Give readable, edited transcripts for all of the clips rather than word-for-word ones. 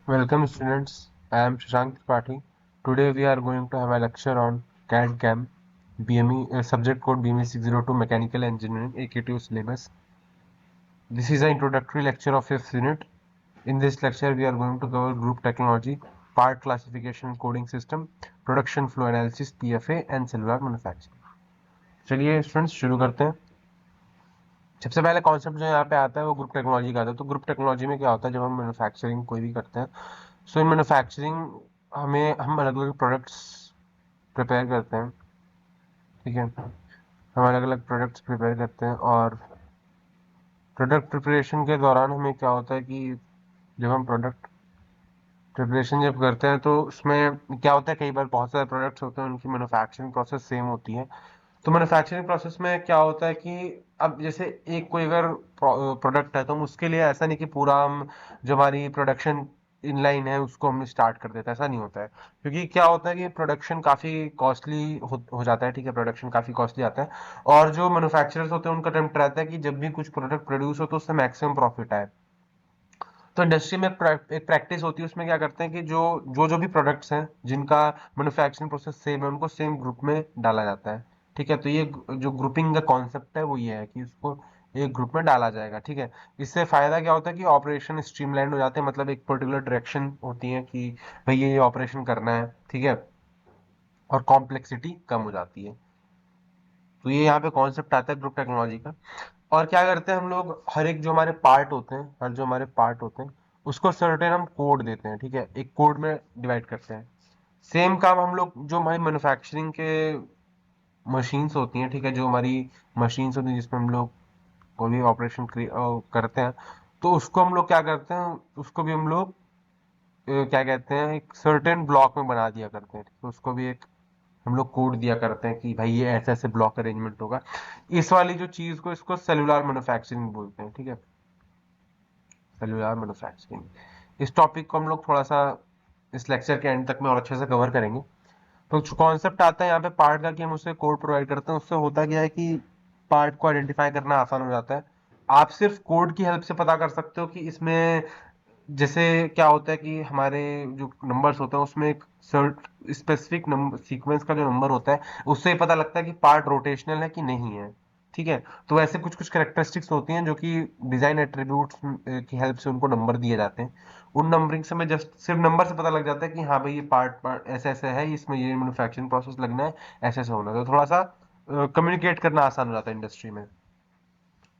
Welcome students, I am Shashank Tripathi. Today we are going to have a lecture on CAD CAM, BME, subject code BME 602 Mechanical Engineering AKTU syllabus. This is an introductory lecture of 5th unit. In this lecture we are going to cover group technology, part classification coding system, production flow analysis PFA and cellular manufacturing. चलिए students शुरू करते हैं। सबसे पहले concept जो यहाँ पे आता है वो ग्रुप टेक्नोलॉजी का आता है। तो ग्रुप टेक्नोलॉजी में क्या होता है, जब हम मैन्युफैक्चरिंग कोई भी करते हैं, सो इन मैन्युफैक्चरिंग हम अलग अलग प्रोडक्ट्स प्रिपेयर करते हैं। ठीक है, हम अलग अलग प्रोडक्ट्स प्रिपेयर करते हैं और प्रोडक्ट प्रिपरेशन के दौरान हमें क्या होता है कि जब हम प्रोडक्ट प्रिपरेशन जब करते हैं तो उसमें क्या होता है, कई बार बहुत सारे प्रोडक्ट्स होते हैं, उनकी मैन्युफैक्चरिंग प्रोसेस सेम होती है। तो मैन्युफैक्चरिंग प्रोसेस में क्या होता है कि अब जैसे एक कोई अगर प्रोडक्ट है तो हम उसके लिए ऐसा नहीं कि पूरा हम जो हमारी प्रोडक्शन इनलाइन है उसको हम स्टार्ट कर देते हैं, ऐसा नहीं होता है। क्योंकि क्या होता है कि प्रोडक्शन काफ़ी कॉस्टली हो जाता है। ठीक है, प्रोडक्शन काफ़ी कॉस्टली आता है और जो मैन्युफैक्चरर्स होते हैं उनका अटेम्प्ट रहता है कि जब भी कुछ प्रोडक्ट प्रोड्यूस हो तो उससे मैक्सिमम प्रॉफिट आए। तो इंडस्ट्री में एक प्रैक्टिस होती है, उसमें क्या करते हैं कि जो भी प्रोडक्ट्स हैं जिनका मैन्युफैक्चरिंग प्रोसेस सेम है उनको सेम ग्रुप में डाला जाता है। ठीक है, तो ये जो ग्रुपिंग का कॉन्सेप्ट है वो ये है कि उसको एक ग्रुप में डाला जाएगा। ठीक है, इससे फायदा क्या होता है कि ऑपरेशन स्ट्रीमलाइन हो जाते हैं, मतलब एक पर्टिकुलर डायरेक्शन होती है कि भाई ये ऑपरेशन करना है। ठीक है, और कॉम्प्लेक्सिटी कम हो जाती है। तो ये यहाँ पे कॉन्सेप्ट आता है ग्रुप टेक्नोलॉजी का। और क्या करते हैं हम लोग, हर एक जो हमारे पार्ट होते हैं, हर जो हमारे पार्ट होते हैं उसको सर्टेन हम कोड देते हैं। ठीक है, एक कोड में डिवाइड करते हैं। सेम काम हम लोग जो हमारी मैन्युफैक्चरिंग के मशीन्स होती हैं, ठीक है, जो हमारी मशीन्स होती हैं जिसमें हम लोग कोई भी ऑपरेशन करते हैं, तो उसको हम लोग क्या करते हैं, उसको भी हम लोग क्या कहते हैं, एक सर्टेन ब्लॉक में बना दिया करते हैं। तो उसको भी एक हम लोग कोड दिया करते हैं कि भाई ये ऐसे ऐसे ब्लॉक अरेंजमेंट होगा। इस वाली जो चीज को, इसको सेलुलर मैन्युफैक्चरिंग बोलते हैं। ठीक है, सेलुलर मैन्युफैक्चरिंग, इस टॉपिक को हम लोग थोड़ा सा इस लेक्चर के एंड तक में और अच्छे से कवर करेंगे। तो कॉन्सेप्ट आता है यहाँ पे पार्ट का कि हम उससे कोड प्रोवाइड करते हैं। उससे होता क्या है कि पार्ट को आइडेंटिफाई करना आसान हो जाता है। आप सिर्फ कोड की हेल्प से पता कर सकते हो कि इसमें जैसे क्या होता है कि हमारे जो नंबर्स होते हैं उसमें एक सर्ट स्पेसिफिक नंबर सीक्वेंस का जो नंबर होता है उससे पता लगता है कि पार्ट रोटेशनल है कि नहीं है। ठीक है, तो ऐसे कुछ कुछ करेक्टरिस्टिक्स होती हैं जो कि डिजाइन एट्रीब्यूट्स की हेल्प से उनको नंबर दिए जाते हैं। उन नंबरिंग से हमें जस्ट सिर्फ नंबर से पता लग जाता है कि हाँ भाई ये पार्ट ऐसे ऐसे है, इसमें ये मैन्युफैक्चरिंग प्रोसेस लगना है, ऐसे ऐसे होना है। तो थोड़ा सा कम्युनिकेट करना आसान हो जाता है इंडस्ट्री में।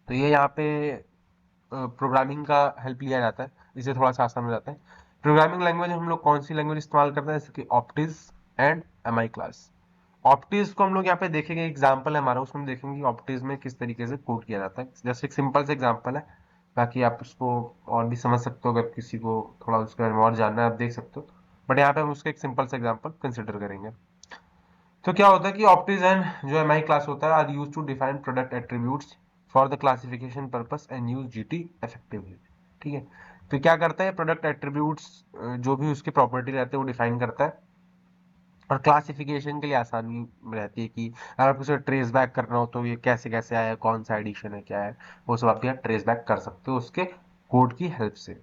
तो ये यहाँ पे प्रोग्रामिंग का हेल्प लिया जाता है, इससे थोड़ा सा आसान हो जाता है। प्रोग्रामिंग लैंग्वेज हम लोग कौन सी लैंग्वेज इस्तेमाल करते हैं, जैसे कि Opitz and M I class. Opitz को हम लोग यहाँ पे देखेंगे, एग्जाम्पल है हमारा, उसमें देखेंगे कि ऑप्टिज में किस तरीके से कोड किया जाता है। जैसे एक सिंपल से एग्जाम्पल है, बाकी आप उसको और भी समझ सकते हो, अगर किसी को थोड़ा उसके बारे में और जानना है आप देख सकते हो, बट यहाँ पे हम उसका एक सिंपल से एग्जाम्पल कंसिडर करेंगे। तो क्या होता है कि ऑप्टिज एंड जो एम आई क्लास होता है are use to define product attributes for the classification purpose and use GT effectively. ठीक है, तो क्या करता है, प्रोडक्ट एट्रीब्यूट्स जो भी उसकी प्रॉपर्टी रहते हैं वो डिफाइन करता है और क्लासिफिकेशन के लिए आसानी रहती है कि अगर आपको उसे ट्रेस बैक करना हो तो ये कैसे कैसे आया, कौन सा एडिशन है, क्या है, वो सब आप यहाँ ट्रेस बैक कर सकते हो उसके कोड की हेल्प से।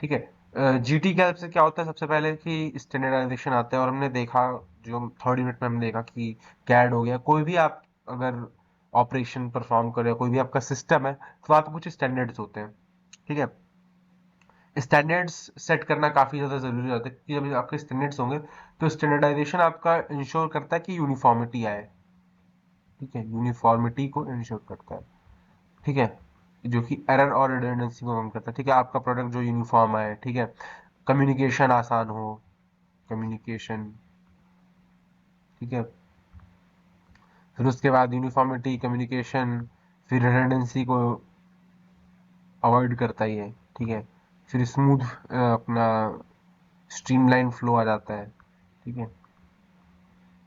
ठीक है, जीटी के हेल्प से क्या होता है, सबसे पहले कि स्टैंडर्डाइजेशन आता है। और हमने देखा, जो थर्ड यूनिट में हमने देखा कि कैड हो गया, कोई भी आप अगर ऑपरेशन परफॉर्म कर रहे हो, कोई भी आपका सिस्टम है, तो वहाँ पे कुछ स्टैंडर्ड्स होते हैं। ठीक है, स्टैंडर्ड्स सेट करना काफ़ी ज़्यादा ज़रूरी होता है कि जब आपके स्टैंडर्ड्स होंगे तो स्टैंडर्डाइजेशन आपका इंश्योर करता है कि यूनिफॉर्मिटी आए। ठीक है, यूनिफॉर्मिटी को इंश्योर करता है। ठीक है, जो कि एरर और रिडंडेंसी को कम करता है। ठीक है, आपका प्रोडक्ट जो यूनिफॉर्म आए। ठीक है, कम्युनिकेशन आसान हो, कम्युनिकेशन। ठीक है, फिर उसके बाद यूनिफॉर्मिटी, कम्युनिकेशन, फिर रिडंडेंसी को अवॉइड करता ही है। ठीक है, फिर स्मूथ अपना स्ट्रीमलाइन फ्लो आ जाता है। ठीक है,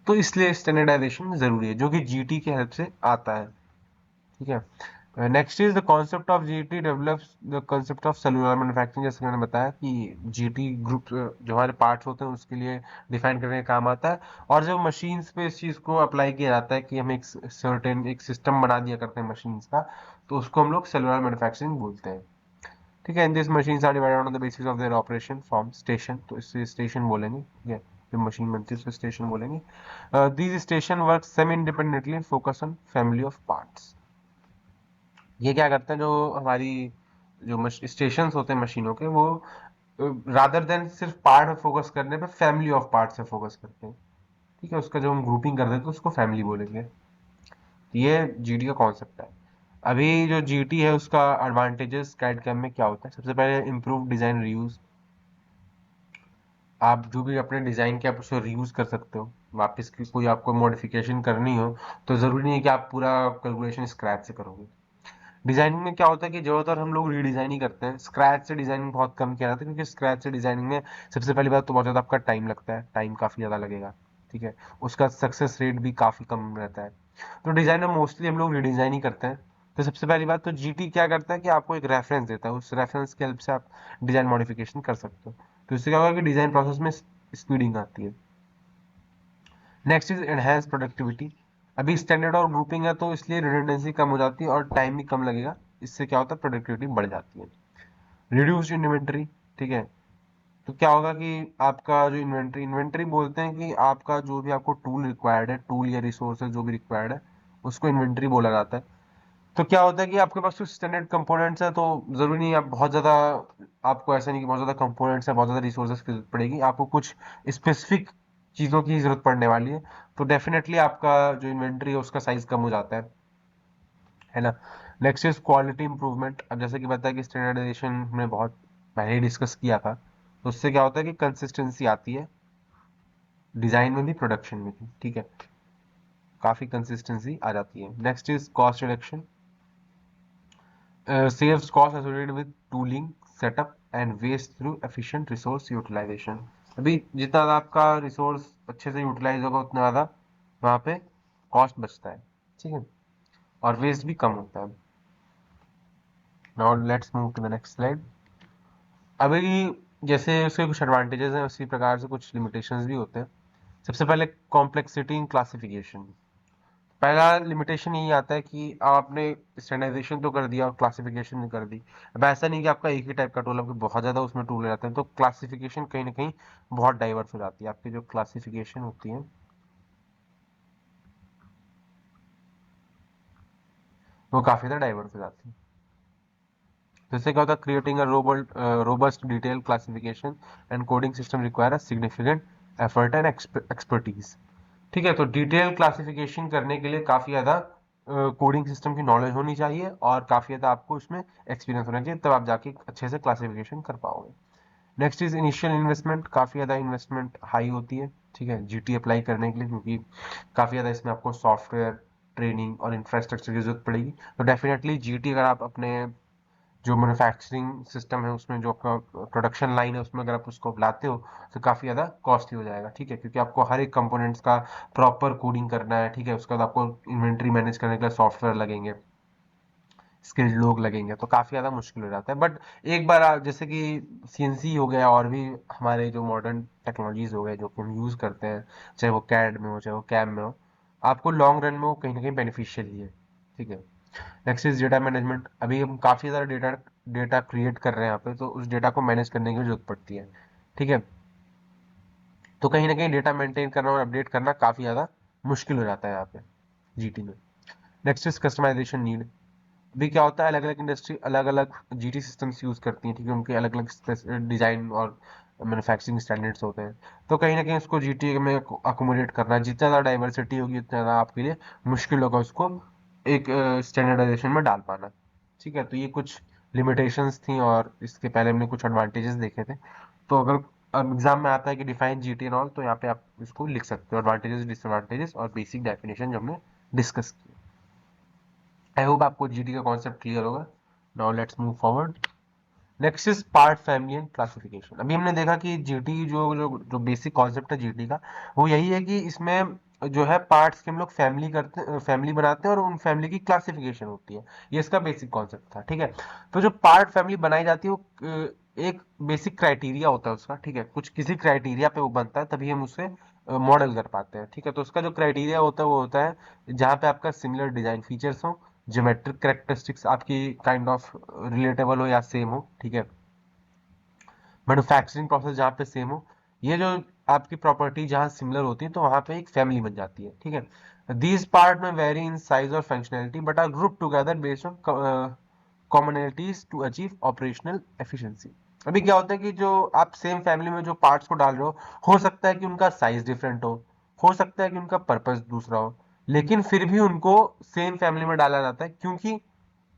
तो इसलिए स्टैंडर्डाइजेशन जरूरी है जो कि जीटी की हेल्प से आता है। ठीक है, next is the concept of GT develops the concept of cellular manufacturing. जैसे मैंने बताया कि जीटी ग्रुप जो हमारे पार्ट्स होते हैं उसके लिए डिफाइन करने का काम आता है। और जब मशीन्स पे इस चीज़ को अप्लाई किया जाता है कि हम एक सर्टेन एक सिस्टम बना दिया करते हैं मशीन्स का, तो उसको हम लोग सेलुलर मैन्युफैक्चरिंग बोलते हैं। ठीक है। In this machines are divided on the basis of their operation from station, तो इससे स्टेशन बोलेंगे, ठीक है। जो मशीन बनती है उसको स्टेशन बोलेंगे। These station work semi independently, focus on family of parts. ये क्या करते हैं, जो हमारी जो स्टेशन होते हैं मशीनों के, वो रादर देन सिर्फ पार्ट में फोकस करने पे फैमिली ऑफ पार्ट से फोकस करते हैं, ठीक है। उसका जो हम ग्रुपिंग कर देते हैं उसको फैमिली बोलेंगे। ये जीटी का कॉन्सेप्ट है। अभी जो जीटी है उसका एडवांटेजेस कैड कैम में क्या होता है, सबसे पहले इम्प्रूव डिजाइन रीयूज। आप जो भी अपने डिजाइन के आप उसको रीयूज कर सकते हो वापस की, कोई आपको मॉडिफिकेशन करनी हो तो जरूरी नहीं है कि आप पूरा कैलकुलेशन स्क्रैच से करोगे। डिजाइनिंग में क्या होता है कि ज्यादातर हम लोग रीडिजाइन ही करते हैं, स्क्रैच से डिजाइनिंग बहुत कम किया जाता है, क्योंकि स्क्रैच से डिजाइनिंग में सबसे पहली बात तो बहुत ज्यादा आपका टाइम लगता है, टाइम काफी ज्यादा लगेगा, ठीक है। उसका सक्सेस रेट भी काफी कम रहता है। तो डिजाइन में मोस्टली हम लोग रीडिजाइन ही करते हैं। तो सबसे पहली बात तो जीटी क्या करता है कि आपको एक रेफरेंस देता है, उस रेफरेंस की हेल्प से आप डिजाइन मॉडिफिकेशन कर सकते हो। तो इससे क्या होगा कि डिजाइन प्रोसेस में स्पीडिंग आती है। Next is enhance productivity. अभी स्टैंडर्ड और ग्रुपिंग है तो इसलिए रिडंडेंसी कम हो जाती है और टाइम भी कम लगेगा। इससे क्या होता है, प्रोडक्टिविटी बढ़ जाती है। रिड्यूस्ड इन्वेंट्री, ठीक है। तो क्या होगा कि आपका जो इन्वेंट्री इन्वेंट्री बोलते हैं कि आपका जो भी आपको टूल रिक्वायर्ड है, टूल या रिसोर्सेज जो भी रिक्वायर्ड है, उसको इन्वेंट्री बोला जाता है। तो क्या होता है कि आपके पास कुछ स्टैंडर्ड कंपोनेंट्स हैं, तो जरूरी नहीं है आप बहुत ज्यादा, आपको ऐसा नहीं कि बहुत ज्यादा कंपोनेंट्स है, बहुत ज्यादा रिसोर्सेज की जरूरत पड़ेगी, आपको कुछ स्पेसिफिक चीजों की जरूरत पड़ने वाली है। तो डेफिनेटली आपका जो इन्वेंट्री है उसका साइज कम हो जाता है ना। Next is quality improvement. अब जैसे कि बताया कि स्टैंडर्डाइजेशन हमने बहुत पहले ही डिस्कस किया था, तो उससे क्या होता है कि कंसिस्टेंसी आती है डिजाइन में भी, प्रोडक्शन में भी, ठीक है। काफी कंसिस्टेंसी आ जाती है। Next is cost reduction. saves cost associated with tooling, setup and waste through efficient resource utilization। अभी जितना ज़्यादा आपका रिसोर्स अच्छे से यूटिलाइज होगा उतना ज़्यादा वहाँ पे कॉस्ट बचता है, ठीक है, और वेस्ट भी कम होता है। Now let's move to the next slide. अभी जैसे उसके कुछ एडवांटेजेस हैं उसी प्रकार से कुछ लिमिटेशंस भी होते हैं। सबसे पहले कॉम्प्लेक्सिटी इन क्लासिफिकेशन। पहला लिमिटेशन यही आता है कि आपने स्टैंडर्डाइजेशन तो कर दिया और क्लासिफिकेशन नहीं कर दी। अब ऐसा नहीं कि आपका एक ही टाइप का टूल, आपके बहुत ज़्यादा उसमें टूल रहते हैं, तो क्लासिफिकेशन कहीं ना कहीं बहुत डाइवर्स हो जाती है। आपकी जो क्लासिफिकेशन होती है वो काफ़ी ज़्यादा डाइवर्स हो जाती है। तो इससे क्या होता है, creating a robust detail classification and coding system require a significant effort and expertise. ठीक है, तो डिटेल क्लासिफिकेशन करने के लिए काफ़ी ज़्यादा कोडिंग सिस्टम की नॉलेज होनी चाहिए और काफ़ी ज़्यादा आपको उसमें एक्सपीरियंस होना चाहिए, तब आप जाके अच्छे से क्लासिफिकेशन कर पाओगे। Next is initial investment. काफ़ी ज़्यादा इन्वेस्टमेंट हाई होती है, ठीक है, जीटी अप्लाई करने के लिए, क्योंकि काफ़ी ज़्यादा इसमें आपको सॉफ्टवेयर ट्रेनिंग और इंफ्रास्ट्रक्चर की जरूरत पड़ेगी। तो डेफिनेटली जीटी अगर आप अपने जो मैन्युफैक्चरिंग सिस्टम है उसमें, जो आपका प्रोडक्शन लाइन है उसमें अगर आप उसको लाते हो तो काफ़ी ज़्यादा कॉस्टली हो जाएगा, ठीक है, क्योंकि आपको हर एक कंपोनेंट्स का प्रॉपर कोडिंग करना है, ठीक है। उसके बाद आपको इन्वेंट्री मैनेज करने के लिए सॉफ्टवेयर लगेंगे, स्किल्ड लोग लगेंगे, तो काफ़ी ज़्यादा मुश्किल हो जाता है। बट एक बार जैसे कि सीएनसी हो गया और भी हमारे जो मॉडर्न टेक्नोलॉजीज हो गए जो कि हम यूज़ करते हैं, चाहे वो कैड में हो चाहे वो कैम में हो, आपको लॉन्ग रन में वो कहीं ना कहीं बेनिफिशियल ही है, ठीक है। Next is data management. अभी हम काफ़ी ज़्यादा डेटा डेटा क्रिएट कर रहे हैं यहाँ पे, तो उस डेटा को मैनेज करने की जरूरत पड़ती है, ठीक है। तो कहीं ना कहीं डेटा मेंटेन करना और अपडेट करना काफ़ी ज़्यादा मुश्किल हो जाता है यहाँ पे जीटी में। Next is customization need. अभी क्या होता है, अलग अलग इंडस्ट्री अलग अलग जीटी सिस्टम्स यूज़ करती हैं, ठीक है, उनके अलग अलग डिज़ाइन और मैन्युफैक्चरिंग स्टैंडर्ड्स होते हैं। तो कहीं ना कहीं उसको जीटी में अकोमोडेट करना, जितना ज़्यादा डाइवर्सिटी होगी उतना ज़्यादा आपके लिए मुश्किल होगा उसको एक स्टैंडर्डाइजेशन में डाल पाना, ठीक है। तो ये कुछ लिमिटेशंस थी और इसके पहले हमने कुछ एडवांटेजेस देखे थे। तो अगर एग्जाम में आता है कि डिफाइन जीटी एंड ऑल, तो यहाँ पे आप इसको लिख सकते हो, एडवांटेजेस डिसएडवांटेजेस और बेसिक डेफिनेशन जो हमने डिस्कस की। आई होप आपको जीटी का कॉन्सेप्ट क्लियर होगा। Now let's move forward. Next is part family and classification. अभी हमने देखा कि जीटी जो बेसिक कॉन्सेप्ट है जीटी का, वो यही है कि इसमें जो है पार्ट्स के हम लोग फैमिली करते हैं, फैमिली बनाते हैं और उन फैमिली की क्लासिफिकेशन होती है। ये इसका बेसिक कॉन्सेप्ट था, ठीक है। तो जो पार्ट फैमिली बनाई जाती है वो एक बेसिक क्राइटेरिया होता है उसका, ठीक है, कुछ किसी क्राइटेरिया पे वो बनता है तभी हम उसे मॉडल कर पाते हैं, ठीक है। तो उसका जो क्राइटेरिया होता है वो होता है जहाँ पे आपका सिमिलर डिजाइन फीचर्स हो, ज्योमेट्रिक कैरेक्टरिस्टिक्स आपकी काइंड ऑफ रिलेटेबल हो या सेम हो, ठीक है। मैन्युफैक्चरिंग प्रोसेस जहाँ पे सेम हो, ये जो आपकी प्रॉपर्टी जहाँ सिमिलर होती है तो वहाँ पे एक फैमिली बन जाती है, ठीक है। These part may vary in size और functionality but are group together based on commonalities to achieve operational efficiency. अभी क्या होता है कि जो आप सेम फैमिली में जो पार्ट्स को डाल रहे हो सकता है कि उनका साइज डिफरेंट हो सकता है कि उनका पर्पस दूसरा हो, लेकिन फिर भी उनको सेम फैमिली में डाला जाता है क्योंकि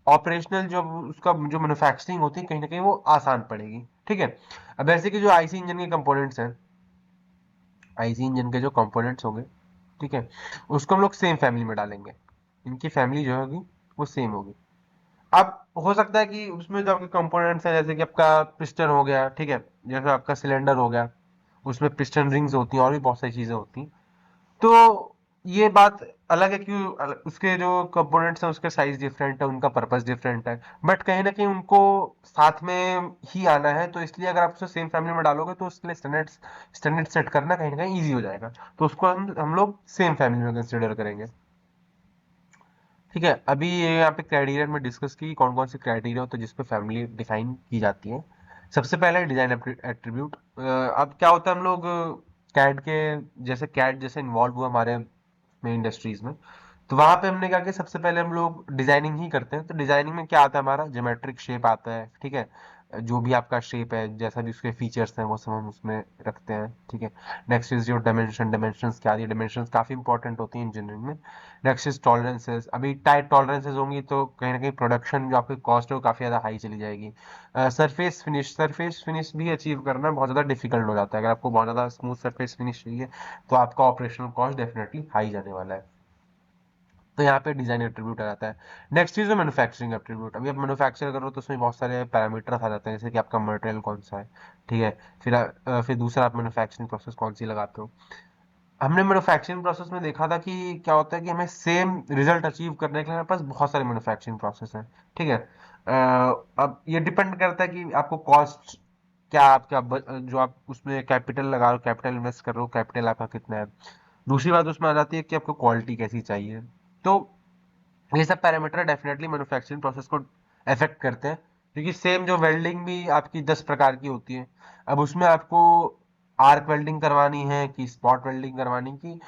ऑपरेशनल जो उसका जो मैन्युफैक्चरिंग होती है कहीं ना कहीं वो आसान पड़ेगी, ठीक है। अब ऐसे कि जो आईसी इंजन के कंपोनेंट्स हैं, आईसी इंजन के जो कंपोनेंट्स होंगे, ठीक है, उसको हम लोग सेम फैमिली में डालेंगे, इनकी फैमिली जो होगी वो सेम होगी। अब हो सकता है कि उसमें जो आपके कंपोनेंट्स हैं जैसे कि आपका पिस्टन हो गया, ठीक है, जैसे आपका सिलेंडर हो गया, उसमें पिस्टन रिंग्स होती हैं और भी बहुत सारी चीजें होती हैं। तो ये बात अलग है कि उसके जो कंपोनेंट्स हैं उसके साइज डिफरेंट है, उनका पर्पस डिफरेंट है, बट कहीं ना कहीं उनको साथ में ही आना है, तो इसलिए अगर आप उसे सेम फैमिली में डालोगे तो उसके लिए स्टैंडर्ड सेट करना कहीं ना कहीं ईजी हो जाएगा, तो उसको हम लोग सेम फैमिली में कंसिडर करेंगे, ठीक है। अभी ये यहाँ पे क्राइटेरिया में डिस्कस की कौन कौन से क्राइटेरिया होते हैं जिसपे फैमिली डिफाइन की जाती है। सबसे पहला है डिजाइन एट्रीब्यूट। अब क्या होता है, हम लोग कैड के जैसे कैड जैसे इन्वॉल्व हुआ हमारे में इंडस्ट्रीज में, तो वहां पे हमने क्या किया, सबसे पहले हम लोग डिजाइनिंग ही करते हैं। तो डिजाइनिंग में क्या आता है, हमारा ज्योमेट्रिक शेप आता है, ठीक है, जो भी आपका शेप है जैसा भी उसके फीचर्स हैं वो सब हम उसमें रखते हैं, ठीक है। नेक्स्ट इज योर डायमेंशंस क्या, ये डायमेंशंस काफी इंपॉर्टेंट होती हैं इंजीनियरिंग में। Next is tolerances. अभी टाइट टॉलरेंसेज होंगी तो कहीं ना कहीं प्रोडक्शन जो आपकी कॉस्ट है वो काफी ज्यादा हाई चली जाएगी। सरफेस फिनिश भी अचीव करना बहुत ज्यादा डिफिकल्ट हो जाता है, अगर आपको बहुत ज्यादा स्मूथ सरफेस फिनिश चाहिए तो आपका ऑपरेशनल कॉस्ट डेफिनेटली हाई जाने वाला है। तो यहाँ पे डिजाइन एट्रीब्यूट आ जाता है। नेक्स्ट चीज है मैन्युफैक्चरिंग एट्रीब्यूट। अभी आप मैन्युफैक्चर करो तो उसमें बहुत सारे पैरामीटर्स आ जाते हैं, जैसे कि आपका मटेरियल कौन सा है, ठीक है, फिर दूसरा आप मैन्युफैक्चरिंग प्रोसेस कौन सी लगाते हो। हमने मैन्युफैक्चरिंग प्रोसेस में देखा था कि क्या होता है कि हमें सेम रिजल्ट अचीव करने के लिए हमारे पास बहुत सारे मैन्युफैक्चरिंग प्रोसेस हैं, ठीक है। अब ये डिपेंड करता है कि आपको कॉस्ट क्या, आपका जो आप उसमें कैपिटल लगा रहे हो, कैपिटल इन्वेस्ट कर रहे हो, कैपिटल आपका कितना है। दूसरी बात उसमें आ जाती है कि आपको क्वालिटी कैसी चाहिए। तो ये सब पैरामीटर डेफिनेटली मैन्युफैक्चरिंग प्रोसेस को अफेक्ट करते हैं, क्योंकि सेम जो वेल्डिंग भी आपकी 10 प्रकार की होती है, अब उसमें आपको आर्क वेल्डिंग करवानी है कि स्पॉट वेल्डिंग करवानी कि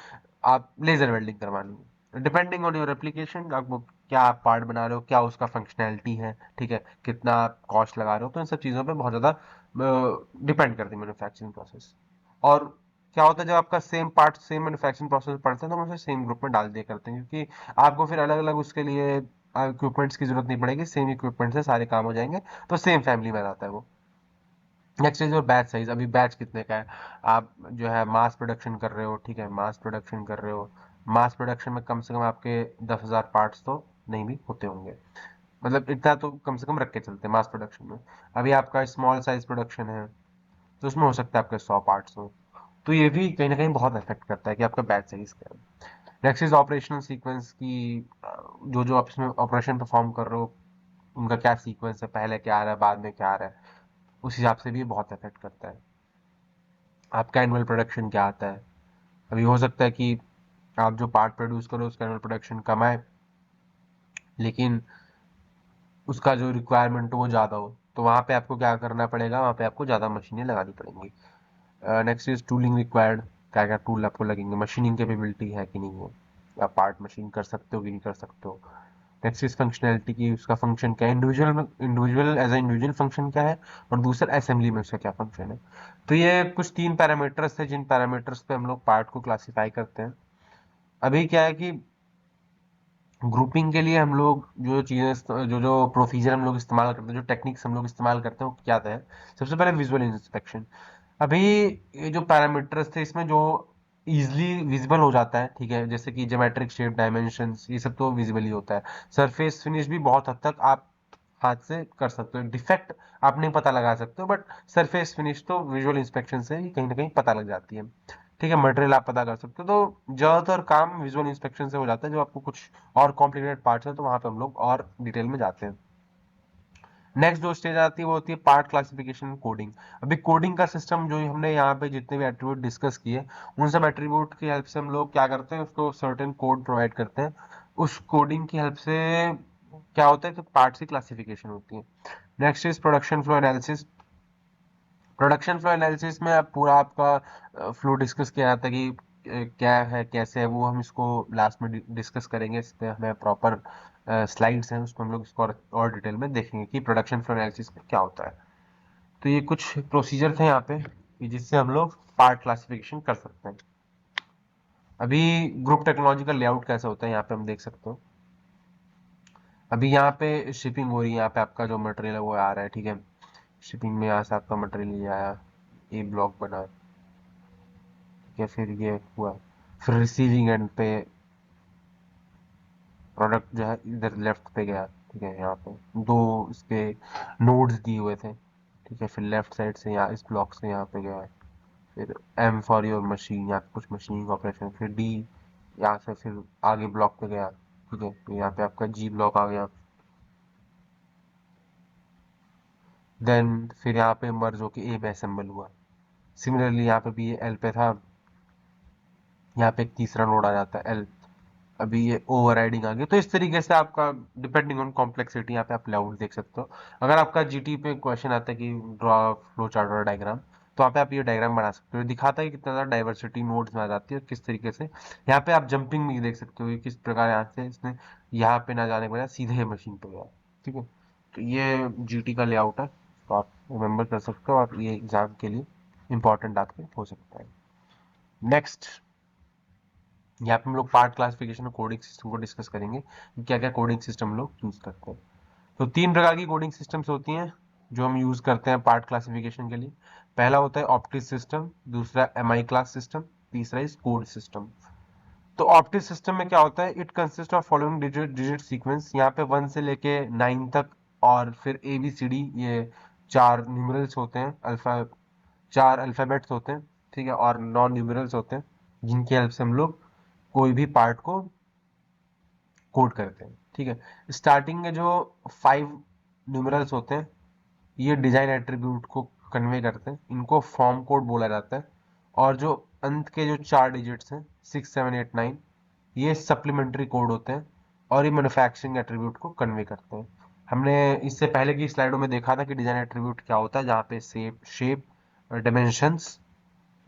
आप लेजर वेल्डिंग करवानी है, डिपेंडिंग ऑन योर एप्लीकेशन, आपको क्या आप पार्ट बना रहे हो, क्या उसका फंक्शनैलिटी है, ठीक है, कितना आप कॉस्ट लगा रहे हो, तो इन सब चीज़ों पे बहुत ज़्यादा डिपेंड करती है मैन्युफैक्चरिंग प्रोसेस। और क्या होता है जब आपका same part same manufacturing process पड़ता है तो हम उसे सेम ग्रुप में डाल दिया करते हैं, क्योंकि आपको फिर अलग अलग उसके लिए इक्विपमेंट्स की जरूरत नहीं पड़ेगी, सेम इक्विपमेंट से सारे काम हो जाएंगे, तो सेम फैमिली में आता है वो। Next is your batch size. अभी बैच कितने का है, आप जो है मास प्रोडक्शन कर रहे हो, ठीक है, मास प्रोडक्शन कर रहे हो, मास प्रोडक्शन में कम से कम आपके 10,000 पार्ट्स तो नहीं भी होते होंगे, मतलब इतना तो कम से कम रख के चलते हैं मास प्रोडक्शन में। अभी आपका स्मॉल साइज प्रोडक्शन है तो उसमें हो सकता है आपके 100 पार्ट्स हो, तो ये भी कहीं ना कहीं बहुत इफेक्ट करता है कि आपका बैच साइज क्या है। नेक्स्ट इज ऑपरेशनल सीक्वेंस की, जो जो आप इसमें ऑपरेशन परफॉर्म कर रहे हो उनका क्या सीक्वेंस है, पहले क्या आ रहा है बाद में क्या आ रहा है, उस हिसाब से भी बहुत इफेक्ट करता है। आपका एनुअल प्रोडक्शन क्या आता है, अभी हो सकता है कि आप जो पार्ट प्रोड्यूस करो उसका एनुअल प्रोडक्शन कम आए, लेकिन उसका जो रिक्वायरमेंट हो वो ज़्यादा हो, तो वहाँ पे आपको क्या करना पड़ेगा, वहाँ पे आपको ज़्यादा मशीनें लगानी पड़ेंगी। नेक्स्ट इज टूलिंग रिक्वायर्ड, क्या क्या टूल आपको लगेंगे, मशीनिंग कैपेबिलिटी है कि नहीं है, आप पार्ट मशीन कर सकते हो कि नहीं कर सकते हो। नेक्स्ट इज फंक्शनैलिटी की, उसका फंक्शन क्या है, individual as a individual function क्या है, और दूसरा असेंबली में उसका क्या फंक्शन है। तो ये कुछ 3 पैरामीटर्स है जिन पैरामीटर्स पे हम लोग पार्ट को क्लासीफाई करते हैं। अभी क्या है कि ग्रुपिंग के लिए हम लोग जो चीज़ें जो जो प्रोसीजर हम लोग इस्तेमाल करते हैं, जो टेक्निक्स हम लोग इस्तेमाल करते हैं वो क्या है। सबसे पहले विजुअल इंस्पेक्शन। अभी ये जो पैरामीटर्स थे इसमें जो इजिली विजिबल हो जाता है, ठीक है, जैसे कि ज्योमेट्रिक शेप, डायमेंशंस, ये सब तो विजिबली होता है। सरफेस फिनिश भी बहुत हद तक आप हाथ से कर सकते हो, डिफेक्ट आप नहीं पता लगा सकते हो, बट सरफेस फिनिश तो विजुअल इंस्पेक्शन से ही कहीं ना कहीं पता लग जाती है, ठीक है। मटेरियल आप पता कर सकते हो, तो ज़्यादातर काम विजुअल इंस्पेक्शन से हो जाता है। जो आपको कुछ और कॉम्प्लिकेटेड पार्ट्स है तो वहाँ पे हम लोग और डिटेल में जाते हैं। नेक्स्ट जो स्टेज आती है वो होती है पार्ट क्लासिफिकेशन कोडिंग। अभी कोडिंग का सिस्टम जो हमने यहाँ पे जितने भी एट्रीब्यूट डिस्कस किए, उन सब एट्रीब्यूट की हेल्प से हम लोग क्या करते हैं, उसको सर्टेन कोड प्रोवाइड करते हैं। उस कोडिंग की हेल्प से क्या होता है कि पार्ट्स की क्लासिफिकेशन होती है। Next is production flow analysis. Production flow analysis में आप पूरा आपका फ्लो डिस्कस किया जाता है कि क्या है कैसे है, वो हम इसको लास्ट में डिस्कस करेंगे। इस पे हमें प्रॉपर स्लाइड्स हैं, उसमें हम लोग इसको और डिटेल में देखेंगे कि प्रोडक्शन फ्लो एनालिसिस में क्या होता है। तो ये कुछ प्रोसीजर थे यहाँ पे कि जिससे हम लोग पार्ट क्लासिफिकेशन कर सकते हैं। अभी ग्रुप टेक्नोलॉजी का लेआउट कैसा होता है यहाँ पे हम देख सकते हो। अभी यहाँ पे शिपिंग हो रही है, यहाँ पे आपका जो मटेरियल है वो आ रहा है, ठीक है। शिपिंग में यहाँ से आपका मटेरियल ये आया, ए ब्लॉक बना, ठीक है, फिर ये हुआ, फिर रिसीविंग एंड पे प्रोडक्ट जो है इधर लेफ्ट पे गया, ठीक है। यहाँ पे दो इसके नोड्स दिए हुए थे, ठीक है। फिर लेफ्ट साइड से यहाँ इस ब्लॉक से यहाँ पे गया, फिर एम फॉर योर मशीन, यहाँ पे कुछ मशीनिंग ऑपरेशन, फिर डी यहाँ से फिर आगे ब्लॉक पे गया, ठीक है। तो यहाँ पे आपका जी ब्लॉक आ गया, देन फिर यहाँ पे मर्ज होके ए में असेंबल हुआ। सिमिलरली यहाँ पे भी ये एल पे था, यहाँ पे एक तीसरा नोड आ जाता है एल, अभी ये ओवरराइडिंग आ गई। तो इस तरीके से आपका डिपेंडिंग ऑन कॉम्प्लेक्सिटी यहाँ पे आप लेआउट देख सकते हो। अगर आपका जीटी पे क्वेश्चन आता है कि ड्रॉ फ्लो चार्ट और डायग्राम, तो वहाँ पे आप ये डायग्राम बना सकते हो, दिखाता है कि कितना ज़्यादा डाइवर्सिटी नोड्स में आ जाती है और किस तरीके से। यहाँ पे आप जंपिंग भी देख सकते हो कि किस प्रकार यहाँ से इसने यहाँ पे ना जाने के बजाय सीधे मशीन पे गया, ठीक है। तो ये जीटी का लेआउट है, तो आप रिमेंबर कर सकते हो और ये एग्जाम के लिए इंपॉर्टेंट आपके हो सकता है। नेक्स्ट, यहाँ पे हम लोग पार्ट क्लासिफिकेशन और कोडिंग सिस्टम को डिस्कस करेंगे कि क्या क्या कोडिंग सिस्टम हम लोग यूज करते हैं। तो तीन प्रकार की कोडिंग सिस्टम्स होती हैं जो हम यूज करते हैं पार्ट क्लासिफिकेशन के लिए। पहला होता है ऑप्टिस सिस्टम, दूसरा एमआई क्लास सिस्टम, तीसरा इज कोड सिस्टम। तो ऑप्टिस सिस्टम में क्या होता है, it consist of following digit digit sequence, यहाँ पे 1 से लेके 9 तक, और फिर ए बी सी डी, ये चार न्यूमरल्स होते हैं, अल्फा, चार अल्फाबेट्स होते हैं, ठीक है, और नॉन न्यूमरल्स होते हैं जिनकी हेल्प से हम लोग कोई भी पार्ट को कोड करते हैं, ठीक है। स्टार्टिंग में जो 5 न्यूमरल्स होते हैं ये डिजाइन एट्रीब्यूट को कन्वे करते हैं, इनको फॉर्म कोड बोला जाता है। और जो अंत के जो 4 डिजिट्स हैं 6 7 8 9, ये सप्लीमेंट्री कोड होते हैं और ये मैन्युफैक्चरिंग एट्रीब्यूट को कन्वे करते हैं। हमने इससे पहले की स्लाइडों में देखा था कि डिजाइन एट्रीब्यूट क्या होता है, जहाँ पे shape, dimensions,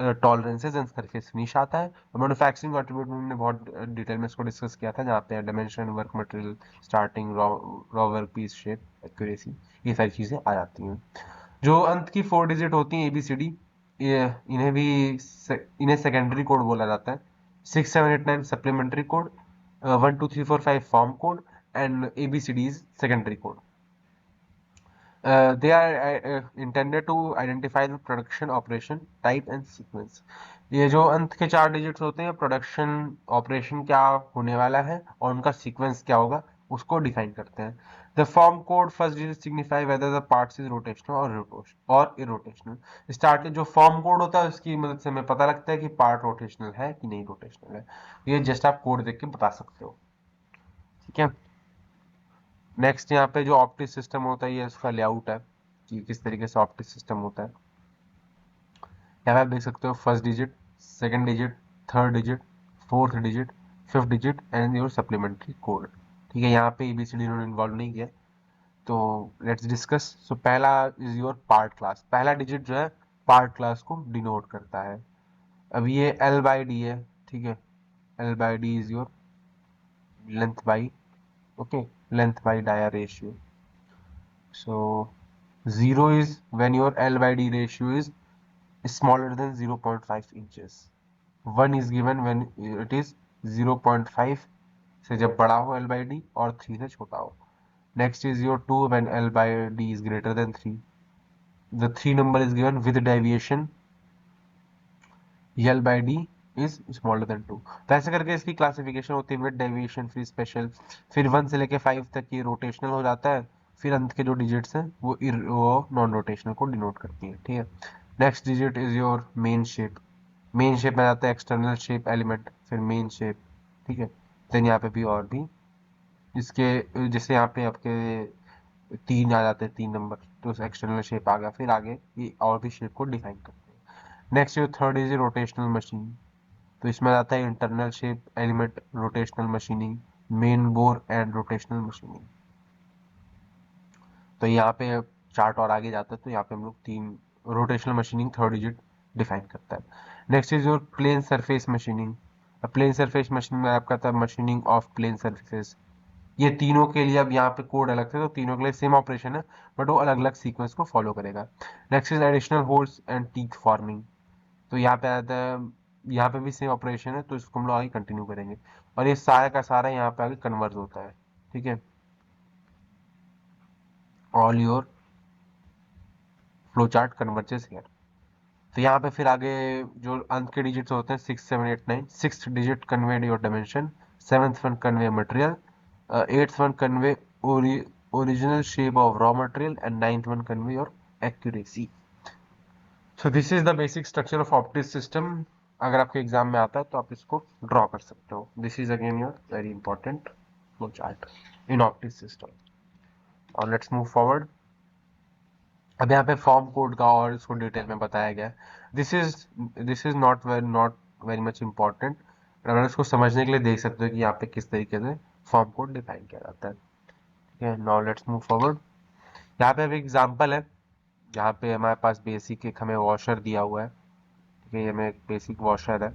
tolerances and surface finish आता है। और मैन्युफैक्चरिंग एट्रीब्यूट में हमने बहुत डिटेल में इसको डिस्कस किया था, जहाँ पे dimension, work material, starting, raw work piece, shape, accuracy, ये सारी चीज़ें आ जाती हैं। जो अंत की 4 डिजिट होती हैं ABCD, ये इन्हें सेकेंडरी कोड बोला जाता है। 6 7 8 9 supplementary code, 1 2 3 4 5 form code, and ABCD is secondary code. They are intended to identify the production operation type and sequence. ये जो अंत के 4 डिजिट्स होते हैं प्रोडक्शन ऑपरेशन क्या होने वाला है और उनका सीक्वेंस क्या होगा उसको डिफाइन करते हैं। The form code first digit signify whether the parts is rotational और इरोटेशनल। स्टार्ट जो फॉर्म कोड होता है उसकी मदद से हमें पता लगता है कि पार्ट रोटेशनल है कि नहीं रोटेशनल है। ये जस्ट आप कोड देख के बता सकते हो, ठीक है। नेक्स्ट यहाँ पे जो ऑप्टिक सिस्टम होता है ये उसका लेआउट है कि किस तरीके से ऑप्टिक सिस्टम होता है। यहाँ पे आप देख सकते हो first digit, second digit, third digit, fourth digit, fifth digit and your supplementary code, ठीक है। यहाँ पे ABCD इन्होंने इन्वॉल्व नहीं किया। तो लेट्स डिस्कस। सो पहला इज योर पार्ट क्लास, पहला डिजिट जो है पार्ट क्लास को डिनोट करता है। अब ये L/D है, ठीक है। L/D is your length by, okay, length by dia ratio. So 0 is when your L by D ratio is smaller than 0.5 inches. 1 is given when it is 0.5 से जब बड़ा हो L by D और 3 से छोटा हो. Next is your 2 when L by D is greater than 3. The 3 number is given with deviation L by D is smaller than 2. तो ऐसे करके इसकी क्लासिफिकेशन होती है विद डेविएशन, फिर स्पेशल, फिर 1 से लेके 5 तक ये रोटेशनल हो जाता है, फिर अंत के जो डिजिट्स हैं वो नॉन रोटेशनल को डिनोट करती है, ठीक है। Next digit is your main shape. Main shape में आता है एक्सटर्नल शेप एलिमेंट, फिर मेन शेप, ठीक है। देन यहाँ पे भी और भी इसके जैसे यहाँ पे आपके 3 आ जाते हैं, 3 नंबर, तो एक्सटर्नल शेप आ गया, फिर आगे ये और भी शेप को डिफाइन करते हैं। नेक्स्ट जो थर्ड इज रोटेशनल मशीन। तो इसमें आता है internal shape element, rotational machining, main bore and rotational machining. तो यहाँ पे चार्ट और आगे जाता है, तो यहाँ पे हम लोग 3 rotational machining third digit define करता है। Next is your plane surface machining. Plane surface machining में आपका था मशीनिंग ऑफ प्लेन सरफेसेस। ये तीनों के लिए अब यहाँ पे कोड अलग थे, तो तीनों के लिए सेम ऑपरेशन है, बट वो अलग अलग सीक्वेंस को फॉलो करेगा। Next is additional holes and teeth forming. तो यहाँ पे आता है, यहाँ पे भी सेम ऑपरेशन है, तो इसको हम लोग आगे कंटिन्यू करेंगे। और ये सारा का सारा यहाँ पे आगे कन्वर्ज होता है। ठीक है, all your flow chart converges here. तो यहाँ पे फिर आगे जो अंत के डिजिट्स होते हैं 6 7 8 9, six digit convey your dimension, seventh one convey material, eighth one convey original shape of raw material, and ninth one convey your accuracy. So this is the basic structure of optics system. अगर आपके exam में आता है तो आप इसको draw कर सकते हो। This is again your very important flow chart in optics system. और लेट्स मूव फॉरवर्ड। अब यहाँ पे फॉर्म कोड का और इसको डिटेल में बताया गया है। This is not very much important, अगर इसको समझने के लिए देख सकते हो कि यहाँ पे किस तरीके से फॉर्म कोड डिफाइन किया जाता है। ठीक है, नाउ लेट्स मूव फॉरवर्ड। यहाँ पे अभी एग्जांपल है, यहाँ पे हमारे पास बेसिक एक हमें वॉशर दिया हुआ है। ठीक है, ये हमें एक बेसिक वॉशर है,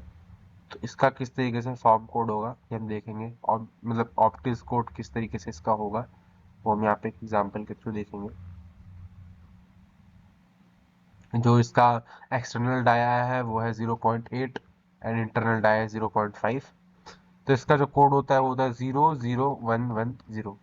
तो इसका किस तरीके से फॉर्म कोड होगा ये हम देखेंगे, और मतलब ऑप्टिक्स कोड किस तरीके से इसका होगा वो हम यहाँ पे एक एग्जाम्पल के थ्रू देखेंगे। जो इसका एक्सटर्नल डाया है वो है 0.8 एंड इंटरनल डाया है 0.5। तो इसका जो कोड होता है वो होता है 00110।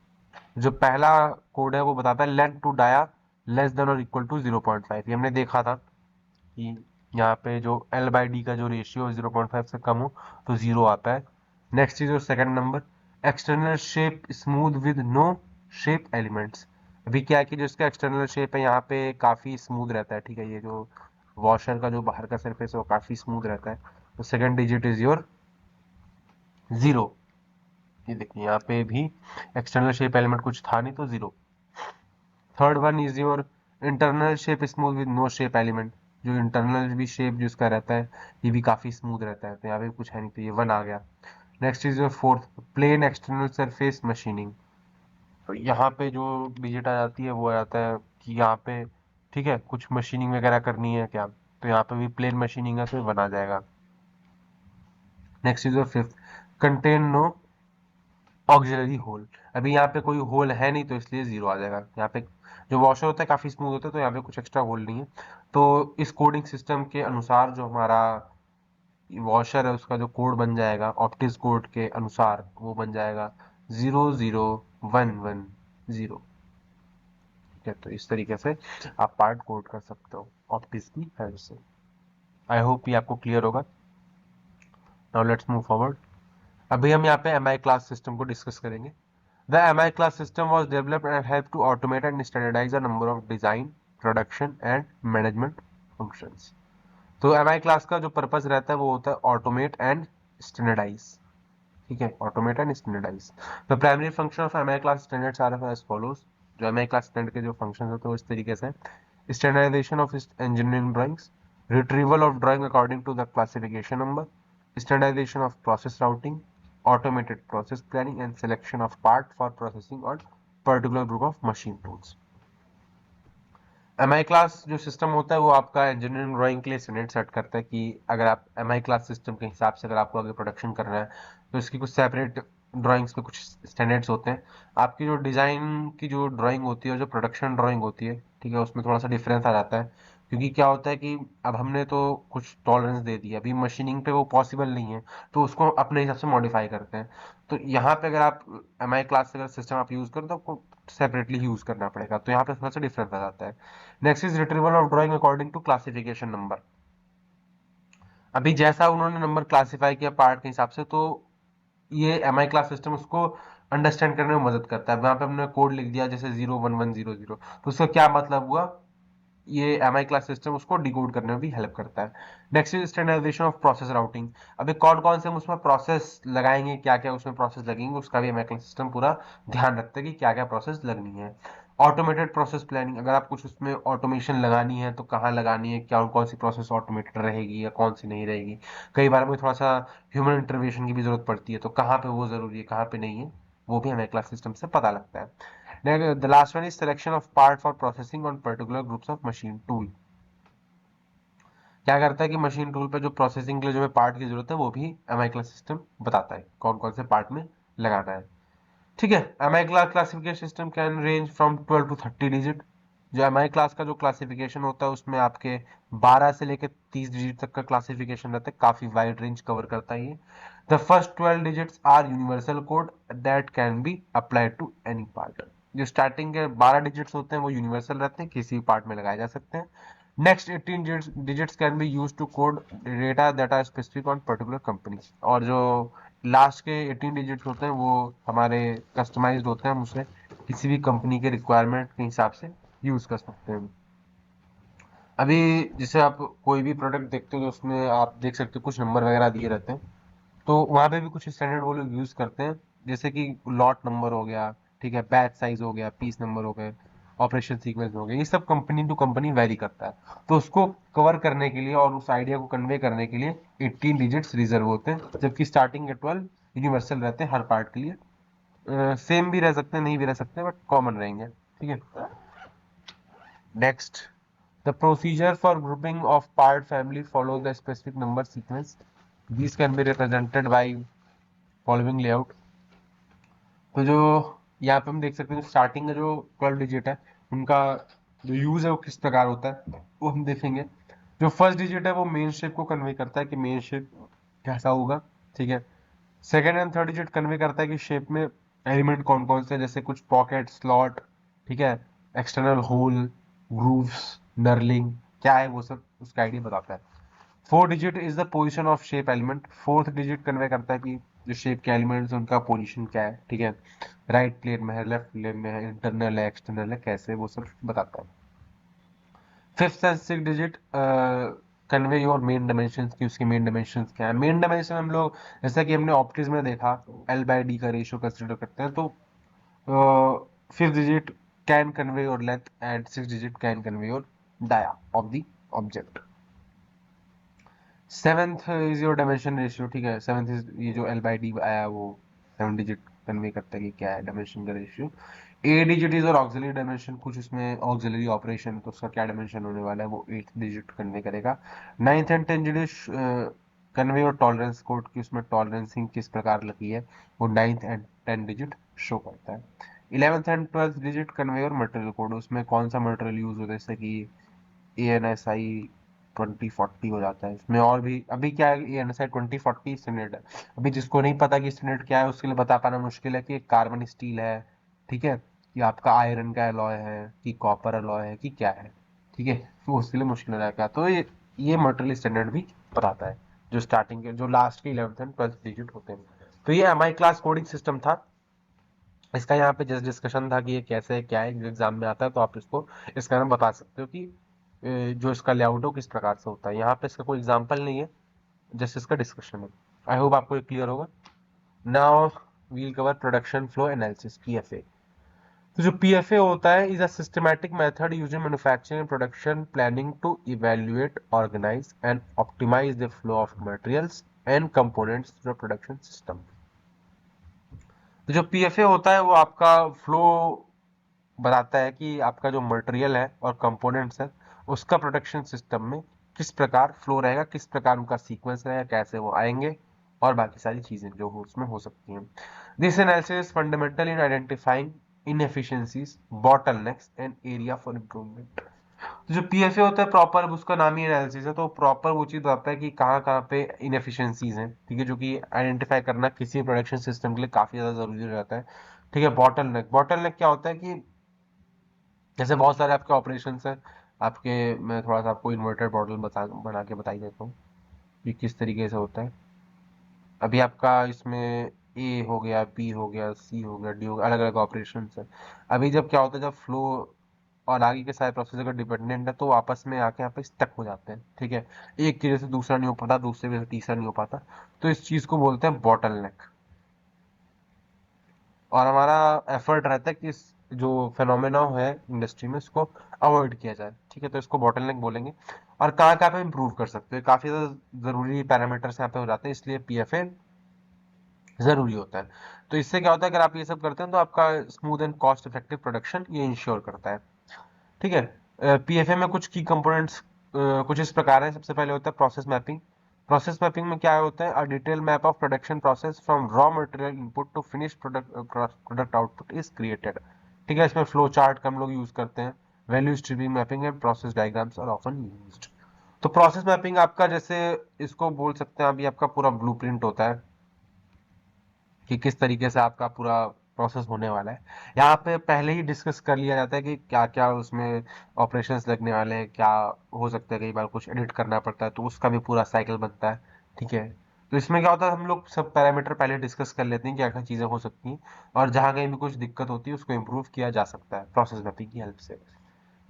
जो पहला कोड है वो बताता है length to dia less than और इक्वल टू 0.5। ये हमने देखा था कि यहाँ पे जो एल बाई डी का जो रेशियो 0.5 से कम हो तो जीरो आता है। Next is second number, external shape smooth with no shape elements. अभी क्या है कि जो इसका एक्सटर्नल शेप है यहाँ पे काफी स्मूथ रहता है। ठीक है, ये जो वॉशर का जो बाहर का सरफेस है वो काफी स्मूथ रहता है। तो second digit is your zero. ये देखिए यहाँ पे भी एक्सटर्नल शेप एलिमेंट कुछ था नहीं तो zero. Third one is your internal shape smooth with no shape element. जो इंटरनल भी शेप जिसका रहता है ये भी काफी स्मूथ रहता है, तो यहाँ पे कुछ है नहीं, तो ये वन आ गया। Next is your fourth, plane external surface machining. तो यहाँ पे जो डिजिट आ जाती है वो आ जाता है कि यहाँ पे ठीक है कुछ मशीनिंग वगैरह करनी है क्या, तो यहाँ पे भी प्लेन मशीनिंग है तो वन आ जाएगा। Next is your fifth, contain no auxiliary hole. अभी यहाँ पे कोई होल है नहीं तो इसलिए जीरो आ जाएगा। यहाँ पे जो वॉशर होता है काफी स्मूथ होता है, तो यहाँ पे कुछ एक्स्ट्रा होल नहीं है। तो इस कोडिंग सिस्टम के अनुसार जो हमारा वॉशर है उसका जो कोड बन जाएगा ऑप्टिक्स कोड के अनुसार वो बन जाएगा 00110। ठीक है, तो इस तरीके से आप पार्ट कोड कर सकते हो ऑप्टिक्स की हेल्प से। आई होप ये आपको क्लियर होगा। Now let's move forward. अभी हम यहाँ पे एम आई क्लास सिस्टम को डिस्कस करेंगे। The MI class system was developed and helped to automate and standardize a number of design, production and management functions. तो MI क्लास का जो purpose रहता है वो होता है ऑटोमेट एंड स्टैंडर्डाइज। ठीक है, automate and standardize. The primary function of MI class standards are as follows. जो MI क्लास स्टैंडर्ड के जो फंक्शन होते हैं इस तरीके से, standardization of engineering drawings, retrieval of drawing according to the classification number, standardization of process routing, automated process planning and selection of part for processing on particular group of machine tools. MI class जो system होता है वो आपका engineering drawing के लिए standard set करता है कि अगर आप MI क्लास सिस्टम के हिसाब से अगर आपको आगे प्रोडक्शन करना है तो इसकी कुछ सेपरेट ड्राइंग्स पे कुछ स्टैंडर्ड्स होते हैं। आपकी जो डिज़ाइन की जो ड्राइंग होती है और जो प्रोडक्शन ड्राइंग होती है ठीक है उसमें थोड़ा सा डिफरेंस आ जाता है। क्योंकि क्या होता है कि अब हमने तो कुछ टॉलरेंस दे दिया, अभी मशीनिंग पे वो पॉसिबल नहीं है तो उसको अपने हिसाब से मॉडिफाई करते हैं। तो यहाँ पे अगर आप MI क्लास अगर सिस्टम आप यूज़ करो तो आपको सेपरेटली यूज़ करना पड़ेगा, तो यहाँ पे थोड़ा सा डिफरेंस आ जाता है। Next is retrieval of drawing according to classification number. अभी जैसा उन्होंने नंबर क्लासिफाई किया पार्ट के हिसाब से, तो ये MI क्लास सिस्टम उसको अंडरस्टैंड करने में मदद करता है। यहाँ पे हमने कोड लिख दिया जैसे 01100, तो उसका क्या मतलब हुआ, ये MI क्लास सिस्टम उसको डिकोड करने में भी हेल्प करता है। Next is standardization of process routing. अभी कौन कौन से हम उसमें प्रोसेस लगाएंगे, क्या क्या उसमें प्रोसेस लगेंगे, उसका भी MI क्लास सिस्टम पूरा ध्यान रखता है कि क्या क्या प्रोसेस लगनी है। ऑटोमेटेड प्रोसेस प्लानिंग, अगर आप कुछ उसमें ऑटोमेशन लगानी है तो कहाँ लगानी है, क्या कौन सी प्रोसेस ऑटोमेटेड रहेगी या कौन सी नहीं रहेगी। कई बार में थोड़ा सा ह्यूमन इंटरवेंशन की भी जरूरत पड़ती है, तो कहाँ पे वो जरूरी है कहाँ पे नहीं है वो भी हमें क्लास सिस्टम से पता लगता है। The last one is selection of part for processing on particular groups of machine tool. क्या करता है कि मशीन टूल पे जो प्रोसेसिंग के लिए जो पार्ट की जरूरत है वो भी एमआई क्लास सिस्टम बताता है कौन कौन से पार्ट में लगाना है। ठीक है, MI class classification system can range from 12 to 30 digit. जो एमआई क्लास का जो क्लासिफिकेशन होता है उसमें आपके 12 से लेकर 30 डिजिट तक का क्लासिफिकेशन रहता है, काफी वाइड रेंज कवर करता है ये। The first 12 digits are universal code that can be applied to any part. जो स्टार्टिंग के 12 डिजिट्स होते हैं वो यूनिवर्सल रहते हैं, किसी भी पार्ट में लगाए जा सकते हैं। Next 18 digits can be use to code data that are specific on particular company. और जो लास्ट के 18 डिजिट्स होते हैं वो हमारे कस्टमाइज्ड होते हैं, हम उसे किसी भी कंपनी के रिक्वायरमेंट के हिसाब से यूज कर सकते हैं। अभी जैसे आप कोई भी प्रोडक्ट देखते हो तो उसमें आप देख सकते हो कुछ नंबर वगैरह दिए रहते हैं, तो वहाँ पे भी कुछ स्टैंडर्ड वो लोग यूज करते हैं, जैसे कि लॉट नंबर हो गया, ठीक है, बैच साइज हो गया, पीस नंबर हो गए, ऑपरेशन सीक्वेंस हो गया, ये सब कंपनी टू कंपनी वेरी करता है। तो उसको कवर करने के लिए और उस आइडिया को कन्वे करने के लिए 18 डिजिट्स रिजर्व होते हैं, जबकि स्टार्टिंग के 12 यूनिवर्सल रहते हैं हर पार्ट के लिए। सेम भी रह सकते हैं, नहीं भी रह सकते, बट कॉमन रहेंगे। ठीक है, next, the procedure for grouping of part family follow the specific number sequence. This can be represented by following layout. तो जो यहाँ पे हम देख सकते हैं स्टार्टिंग का जो 12 डिजिट है उनका जो यूज है वो किस प्रकार होता है वो हम देखेंगे। जो फर्स्ट डिजिट है वो मेन शेप को कन्वे करता है कि मेन शेप कैसा होगा। ठीक है, second and third digit convey करता है कि शेप में एलिमेंट कौन कौन से, जैसे कुछ पॉकेट, स्लॉट, ठीक है, एक्सटर्नल होल, ग्रूव्स, नर्लिंग क्या है वो सब उसका आइडिया बताता है। Four digit is the position of shape element. Fourth digit convey करता है कि जो शेप के एलिमेंट्स उनका पोजीशन क्या है। ठीक है, राइट प्लेन में है, लेफ्ट प्लेन में है, इंटरनल है, एक्सटर्नल है, कैसे, वो सब बताता है। Fifth and six digit convey your main dimension की उसके मेन डायमेंशन क्या है। मेन डायमेंशन हम लोग जैसा कि हमने ऑप्टिक्स में देखा एल बाई डी का रेशियो कंसिडर करते हैं, तो fifth digit can convey your length and six digit can convey your dia of the object. Seventh is your dimension ratio. ठीक है, सेवेंथ इज ये जो एल बाई डी आया वो 7 डिजिट कन्वे करता है कि क्या है डायमेंशन का रेशियो। ए डिजिट इज और ऑक्सिलरी डायमेंशन, कुछ उसमें ऑक्सिलरी ऑपरेशन तो उसका क्या डायमेंशन होने वाला है वो 8 डिजिट कन्वे करेगा। नाइन्थ एंड 10 डिजिट कन्वे और टॉलरेंस कोड की उसमें टॉलरेंसिंग किस प्रकार लगी है वो नाइन्थ एंड 10 डिजिट शो करता है। 11th and 12th digit convey और मटेरियल कोड, उसमें कौन सा मटेरियल यूज होता है, जैसे कि ANSI 2040 हो जाता है इसमें। और भी अभी क्या है, ANSI 2040 स्टैंडर्ड है। अभी जिसको नहीं पता कि स्टैंडर्ड क्या है उसके लिए बता पाना मुश्किल है कि कार्बन स्टील है, ठीक है, कि आपका आयरन का एलॉय है, कि कॉपर एलॉय है, कि क्या है। ठीक है, तो उसके लिए मुश्किल हो जाएगा। तो ये मटेरियल स्टैंडर्ड भी बताता है, जो स्टार्टिंग के जो लास्ट के 11th एंड 12th डिजिट होते हैं। तो ये MI क्लास कोडिंग सिस्टम था। इसका यहाँ पे जस्ट डिस्कशन था कि ये कैसे है, क्या है, एग्जाम में आता है तो आप इसको इसका नाम बता सकते हो कि जो इसका लेआउट हो किस प्रकार से होता है। यहाँ पे इसका कोई एग्जाम्पल नहीं है, जस्ट इसका डिस्कशन है। आई होप आपको ये क्लियर होगा। Now we'll cover production flow analysis, PFA। तो जो PFA होता है is a systematic method used in manufacturing production planning to evaluate, organize and optimize the flow of materials and components through production system. तो जो PFA होता है वो आपका फ्लो बताता है कि आपका जो मटेरियल है और कंपोनेंट्स है उसका प्रोडक्शन सिस्टम में किस प्रकार फ्लो रहेगा, किस प्रकार उनका सीक्वेंस रहेगा, कैसे वो आएंगे, और बाकी सारी चीजें जो उसमें हो सकती हैं। This analysis fundamental in identifying inefficiencies, bottlenecks and area for improvement. तो जो PFA होता है प्रॉपर, उसका नाम ही एनालिसिस है, तो प्रॉपर वो चीज बताता है कि कहाँ कहाँ पे इनएफिशिएंसीज हैं, ठीक है, जो कि आइडेंटिफाई करना किसी प्रोडक्शन सिस्टम के लिए काफी ज्यादा जरूरी रहता है। ठीक है, बॉटल नेक क्या होता है कि जैसे बहुत सारे आपके ऑपरेशंस हैं आपके, मैं थोड़ा सा आपको इन्वर्टेड मॉडल बना के बता ही देता हूँ कि किस तरीके से होता है। अभी आपका इसमें A हो गया, B हो गया, C हो गया, D हो गया, अलग अलग ऑपरेशन है। अभी जब क्या होता है, जब फ्लो और आगे के सारे प्रोसेस अगर डिपेंडेंट है तो वो आपस में आके यहाँ पे स्टक हो जाते हैं। ठीक है, एक की वजह से दूसरा नहीं हो पाता, दूसरे वजह से तीसरा नहीं हो पाता, तो इस चीज को बोलते हैं बॉटल नेक। और हमारा एफर्ट रहता है कि इस जो फेनोमेना है इंडस्ट्री में इसको अवॉइड किया जाए। ठीक है, तो इसको बॉटलनेक बोलेंगे। और कहाँ कहाँ पे इम्प्रूव कर सकते हैं, काफी ज्यादा जरूरी पैरामीटर्स यहाँ पे हो जाते हैं, इसलिए PFA ज़रूरी होता है। तो इससे क्या होता है, अगर आप ये सब करते हैं तो आपका smooth and cost effective production ये इंश्योर करता है। ठीक है। पीएफए में कुछ की कंपोनेंट्स कुछ इस प्रकार है। सबसे पहले होता है प्रोसेस मैपिंग। प्रोसेस मैपिंग में क्या होता है, a detail map of production process from raw material input to finish product output is created. ठीक है, इसमें फ्लो चार्ट का हम लोग यूज करते हैं। Value streaming mapping and process diagrams are often used. तो प्रोसेस मैपिंग आपका, जैसे इसको बोल सकते हैं, अभी आपका पूरा ब्लूप्रिंट होता है कि किस तरीके से आपका पूरा प्रोसेस होने वाला है। यहाँ पे पहले ही डिस्कस कर लिया जाता है कि क्या क्या उसमें ऑपरेशंस लगने वाले हैं, क्या हो सकता है, कई बार कुछ एडिट करना पड़ता है तो उसका भी पूरा साइकिल बनता है। ठीक है। तो इसमें क्या होता है, हम लोग सब पैरामीटर पहले डिस्कस कर लेते हैं क्या क्या चीज़ें हो सकती हैं, और जहाँ कहीं भी कुछ दिक्कत होती है उसको इम्प्रूव किया जा सकता है प्रोसेस मैपिंग की हेल्प से।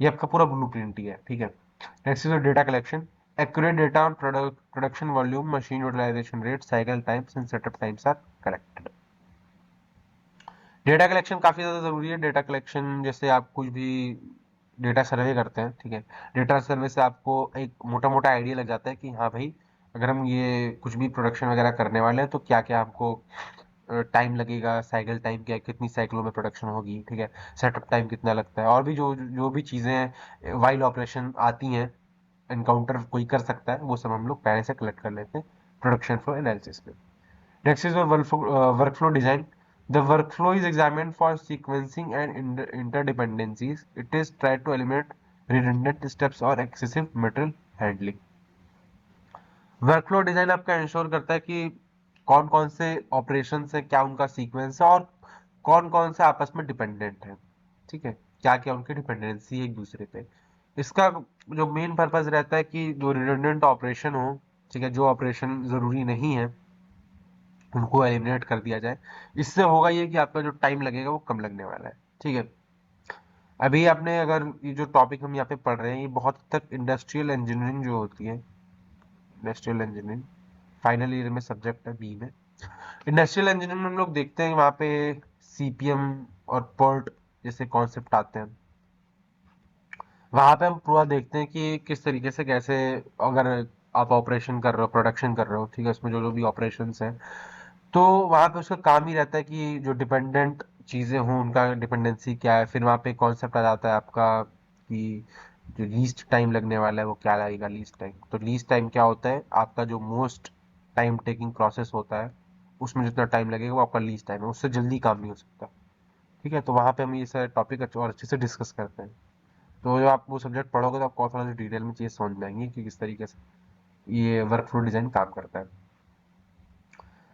ये आपका पूरा ब्लूप्रिंट ही है। ठीक है। Next is data collection. Accurate data on production volume, machine utilization rate, cycle times and setup times are collected. Data collection काफ़ी ज़्यादा ज़रूरी है। डेटा कलेक्शन जैसे आप कुछ भी डेटा सर्वे करते हैं, ठीक है, डेटा सर्वे से आपको एक मोटा मोटा आइडिया लग जाता है कि हाँ भाई, अगर हम ये कुछ भी प्रोडक्शन वगैरह करने वाले हैं तो क्या क्या हमको टाइम लगेगा, साइकिल टाइम क्या है, कितनी साइकिलों में प्रोडक्शन होगी, ठीक है, सेटअप टाइम कितना लगता है, और भी जो जो भी चीज़ें वाइल ऑपरेशन आती हैं, एनकाउंटर कोई कर सकता है, वो सब हम लोग पहले से कलेक्ट कर लेते हैं प्रोडक्शन फ्लो एनालिसिस में। Next is the workflow design. The workflow is examined for sequencing and interdependencies. It is tried to eliminate redundant steps or excessive material handling. Workflow design आपका इंश्योर करता है कि कौन कौन से ऑपरेशन है, क्या उनका सीक्वेंस है, और कौन कौन से आपस में डिपेंडेंट है। ठीक है, क्या क्या उनकी डिपेंडेंसी है एक दूसरे पे। इसका जो मेन पर्पज रहता है कि जो रिडंडेंट ऑपरेशन हो, ठीक है, जो ऑपरेशन जरूरी नहीं है उनको एलिमिनेट कर दिया जाए। इससे होगा ये कि आपका जो टाइम लगेगा वो कम लगने वाला है। ठीक है। अभी आपने, अगर ये जो टॉपिक हम यहाँ पे पढ़ रहे हैं, ये बहुत हद तक इंडस्ट्रियल इंजीनियरिंग जो होती है, इंडस्ट्रियल इंजीनियरिंग फाइनल ईयर में सब्जेक्ट है, बी में। इंडस्ट्रियल इंजीनियरिंग में हम लोग देखते हैं वहाँ पे सीपीएम और पर्ट जैसे कॉन्सेप्ट आते हैं। वहाँ पे हम पूरा देखते हैं कि किस तरीके से, कैसे, अगर आप ऑपरेशन कर रहे हो, प्रोडक्शन कर रहे हो, ठीक है, उसमें जो जो भी ऑपरेशंस हैं, तो वहाँ पे उसका काम ही रहता है कि जो डिपेंडेंट चीज़ें हों उनका डिपेंडेंसी क्या है। फिर वहाँ पे कॉन्सेप्ट आ जाता है आपका कि जो लीस्ट टाइम लगने वाला है वो क्या लगेगा, लीस्ट टाइम। तो लीस्ट टाइम क्या होता है, आपका जो मोस्ट टाइम टेकिंग प्रोसेस होता है उसमें जितना टाइम लगेगा वो आपका लीस्ट टाइम है, उससे जल्दी काम नहीं हो सकता। ठीक है। तो वहाँ पे हम ये सारे टॉपिक और अच्छे से डिस्कस करते हैं। तो जब आप वो सब्जेक्ट पढ़ोगे तो आपको थोड़ा सा डिटेल में चीज़ समझ में आएंगी कि किस तरीके से ये वर्क फ्लो डिज़ाइन काम करता है।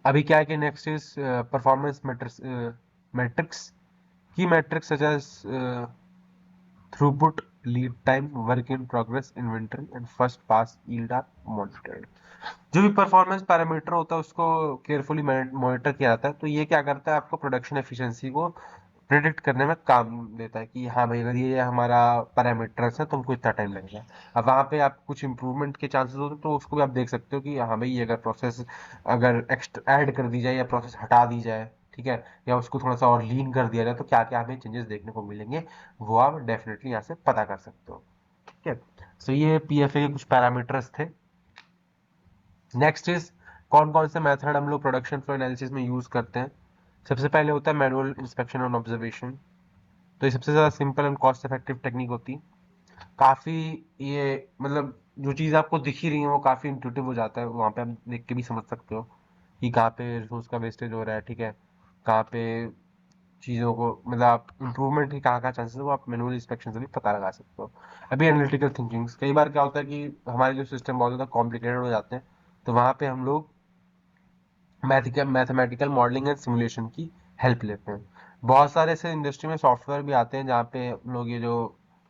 अभी क्या है कि next is performance metrics. Metrics की metrics such as throughput, lead time, work in progress, inventory and first pass yield are monitored. जो भी परफॉर्मेंस पैरामीटर होता है उसको केयरफुली मॉनिटर किया जाता है। तो ये क्या करता है, आपको प्रोडक्शन एफिशिएंसी को प्रिडिक्ट करने में काम देता है कि हाँ भाई, अगर ये हमारा पैरामीटर्स है तो हमको इतना टाइम लगेगा। अब वहाँ पे आप कुछ इंप्रूवमेंट के चांसेस होते हैं तो उसको भी आप देख सकते हो कि हाँ भाई, ये अगर प्रोसेस अगर एक्स्ट्रा ऐड कर दी जाए या प्रोसेस हटा दी जाए, ठीक है, या उसको थोड़ा सा और लीन कर दिया जाए तो क्या क्या हमें चेंजेस देखने को मिलेंगे, वो आप डेफिनेटली यहाँ से पता कर सकते हो। ठीक है। सो ये पीएफए के कुछ पैरामीटर्स थे। नेक्स्ट इज कौन कौन से मेथड हम लोग प्रोडक्शन फ्लो एनालिसिस में यूज करते हैं। सबसे पहले होता है मैनुअल इंस्पेक्शन एंड ऑब्जर्वेशन। तो ये सबसे ज़्यादा simple and cost effective technique होती है। काफ़ी, ये मतलब जो चीज़ आपको दिख ही रही है वो काफ़ी इंट्यूटिव हो जाता है, वहाँ पे आप देख के भी समझ सकते हो कि कहाँ पे रिसोर्स का वेस्टेज हो रहा है। ठीक है। कहाँ पे चीज़ों को, मतलब आप इम्प्रूवमेंट के कहाँ कहाँ चांसेस है वो आप मैनुअल इंस्पेक्शन से भी पता लगा सकते हो। अभी एनालिटिकल थिंकिंग, कई बार क्या होता है कि हमारे जो सिस्टम बहुत ज़्यादा कॉम्प्लिकेटेड हो जाते हैं, तो वहाँ पे हम लोग मैथमेटिकल मॉडलिंग एंड सिमुलेशन की हेल्प लेते हैं। बहुत सारे ऐसे इंडस्ट्री में सॉफ्टवेयर भी आते हैं जहाँ पे हम लोग ये जो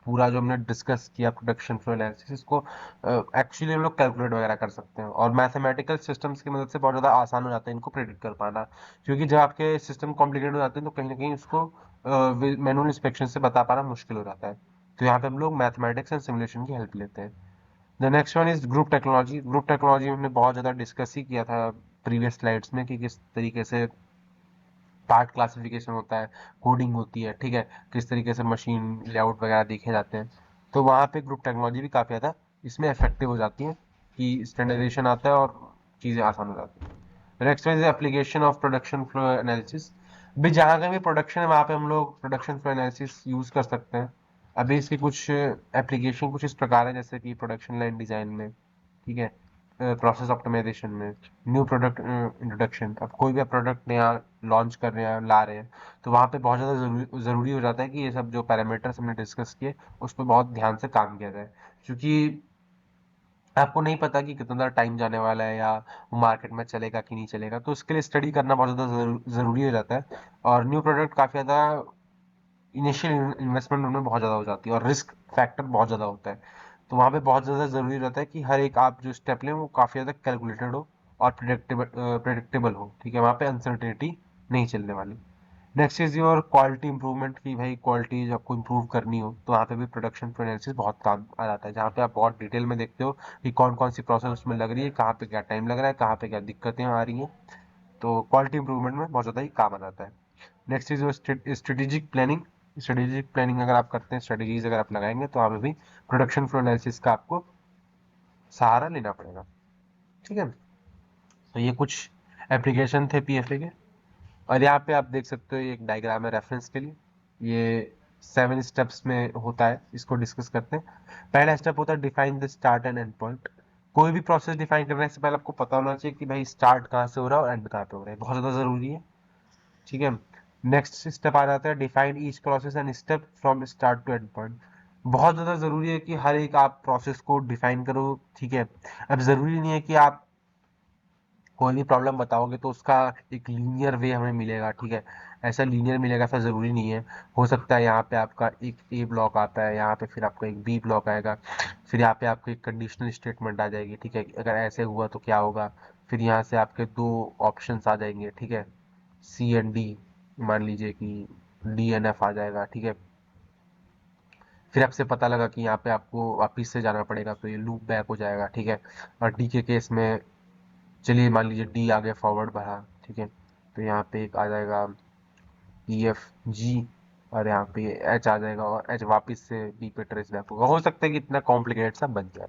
पूरा जो हमने डिस्कस किया प्रोडक्शन फ्लो एनालिसिस, इसको एक्चुअली हम लोग कैलकुलेट वगैरह कर सकते हैं, और मैथमेटिकल सिस्टम्स की मदद से बहुत ज़्यादा आसान हो जाता है इनको प्रेडिक्ट कर पाना। क्योंकि जब आपके सिस्टम कॉम्प्लिकेटेड हो जाते हैं तो कहीं ना कहीं उसको मैनुअल इंस्पेक्शन से बता पाना मुश्किल हो जाता है। तो यहाँ पे हम लोग मैथमेटिक्स एंड सिमुलेशन की हेल्प लेते हैं। The next one is group technology. Group technology हमने बहुत ज़्यादा डिस्कस ही किया था प्रीवियस स्लाइड्स में कि किस तरीके से पार्ट क्लासिफिकेशन होता है, कोडिंग होती है, ठीक है, किस तरीके से मशीन लेआउट वगैरह देखे जाते हैं। तो वहाँ पे ग्रुप टेक्नोलॉजी भी काफ़ी ज़्यादा इसमें इफेक्टिव हो जाती है कि स्टैंडर्डाइजेशन आता है और चीज़ें आसान हो जाती हैं। Next is application of production flow analysis. भी जहाँ कहीं भी प्रोडक्शन है वहाँ पे हम लोग प्रोडक्शन फ्लो एनालिसिस यूज कर सकते हैं। अभी इसकी कुछ एप्लीकेशन कुछ इस प्रकार है, जैसे कि प्रोडक्शन लाइन डिजाइन में, ठीक है, प्रोसेस ऑप्टिमाइजेशन में, न्यू प्रोडक्ट इंट्रोडक्शन। अब कोई भी प्रोडक्ट नया लॉन्च कर रहे हैं, ला रहे हैं, तो वहाँ पे बहुत ज़्यादा ज़रूरी हो जाता है कि ये सब जो पैरामीटर्स हमने डिस्कस किए उस पर बहुत ध्यान से काम किया जाए, क्योंकि आपको नहीं पता कि कितना ज़्यादा टाइम जाने वाला है या वो मार्केट में चलेगा कि नहीं चलेगा, तो उसके लिए स्टडी करना बहुत ज़्यादा ज़रूरी हो जाता है। और न्यू प्रोडक्ट काफ़ी ज़्यादा इनिशियल इन्वेस्टमेंट उनमें बहुत ज़्यादा हो जाती है और रिस्क फैक्टर बहुत ज़्यादा होता है। तो वहाँ पे बहुत ज़्यादा ज़रूरी रहता है कि हर एक आप जो स्टेप लें वो काफ़ी ज़्यादा कैलकुलेटेड हो और प्रिडिक्टेबल हो, ठीक है, वहाँ पे अनसर्टेनिटी नहीं चलने वाली। Next is your quality improvement, की भाई क्वालिटी जब आपको इंप्रूव करनी हो तो वहाँ पे भी प्रोडक्शन फ्लो एनालिसिस बहुत काम आ जाता है, जहाँ पे आप बहुत डिटेल में देखते हो कि कौन कौन सी प्रोसेस उसमें लग रही है, कहाँ पे क्या टाइम लग रहा है, कहाँ पे क्या दिक्कतें आ रही हैं। तो क्वालिटी इंप्रूवमेंट में बहुत ज़्यादा ही काम आ जाता है। Next is strategic planning. Strategic planning अगर आप करते हैं, स्ट्रेटेजीज अगर आप लगाएंगे, तो वहाँ पे भी प्रोडक्शन फ्लो एनालिसिस का आपको सहारा लेना पड़ेगा, ठीक है। तो ये कुछ एप्लीकेशन थे पीएफए के। और यहाँ पे आप देख सकते हो, ये एक डायग्राम है रेफरेंस के लिए। ये 7 स्टेप्स में होता है, इसको डिस्कस करते हैं। पहला स्टेप होता है define the start and and point. कोई भी प्रोसेस डिफाइन करने से पहले आपको पता होना चाहिए कि भाई स्टार्ट कहाँ से हो रहा है और एंड कहाँ पे हो रहा है, बहुत ज़्यादा ज़रूरी है, ठीक है। नेक्स्ट स्टेप आ जाता है define each process and step from start to end point. बहुत ज़्यादा ज़रूरी है कि हर एक आप प्रोसेस को डिफाइन करो, ठीक है। अब ज़रूरी नहीं है कि आप कोई भी प्रॉब्लम बताओगे तो उसका एक लीनियर वे हमें मिलेगा, ठीक है। ऐसा लीनियर मिलेगा ऐसा ज़रूरी नहीं है। हो सकता है यहाँ पे आपका एक ए ब्लॉक आता है, यहाँ पे फिर आपका एक बी ब्लॉक आएगा, फिर यहाँ पे आपको एक कंडीशनल स्टेटमेंट आ जाएगी, ठीक है, अगर ऐसे हुआ तो क्या होगा। फिर यहाँ से आपके दो ऑप्शंस आ जाएंगे, ठीक है, सी एंड डी। मान लीजिए कि डी एन एफ आ जाएगा, ठीक है। फिर आपसे पता लगा कि यहाँ पे आपको वापिस से जाना पड़ेगा, तो ये लूप बैक हो जाएगा, ठीक है। और डी के केस में चलिए मान लीजिए डी आगे फॉरवर्ड बढ़ा, ठीक है, तो यहाँ पे एक आ जाएगा ई एफ जी, और यहाँ पे एच आ जाएगा और एच वापस से बी पे ट्रेस बैक होगा। हो सकता है कि इतना कॉम्प्लिकेटेड सा बन जाए।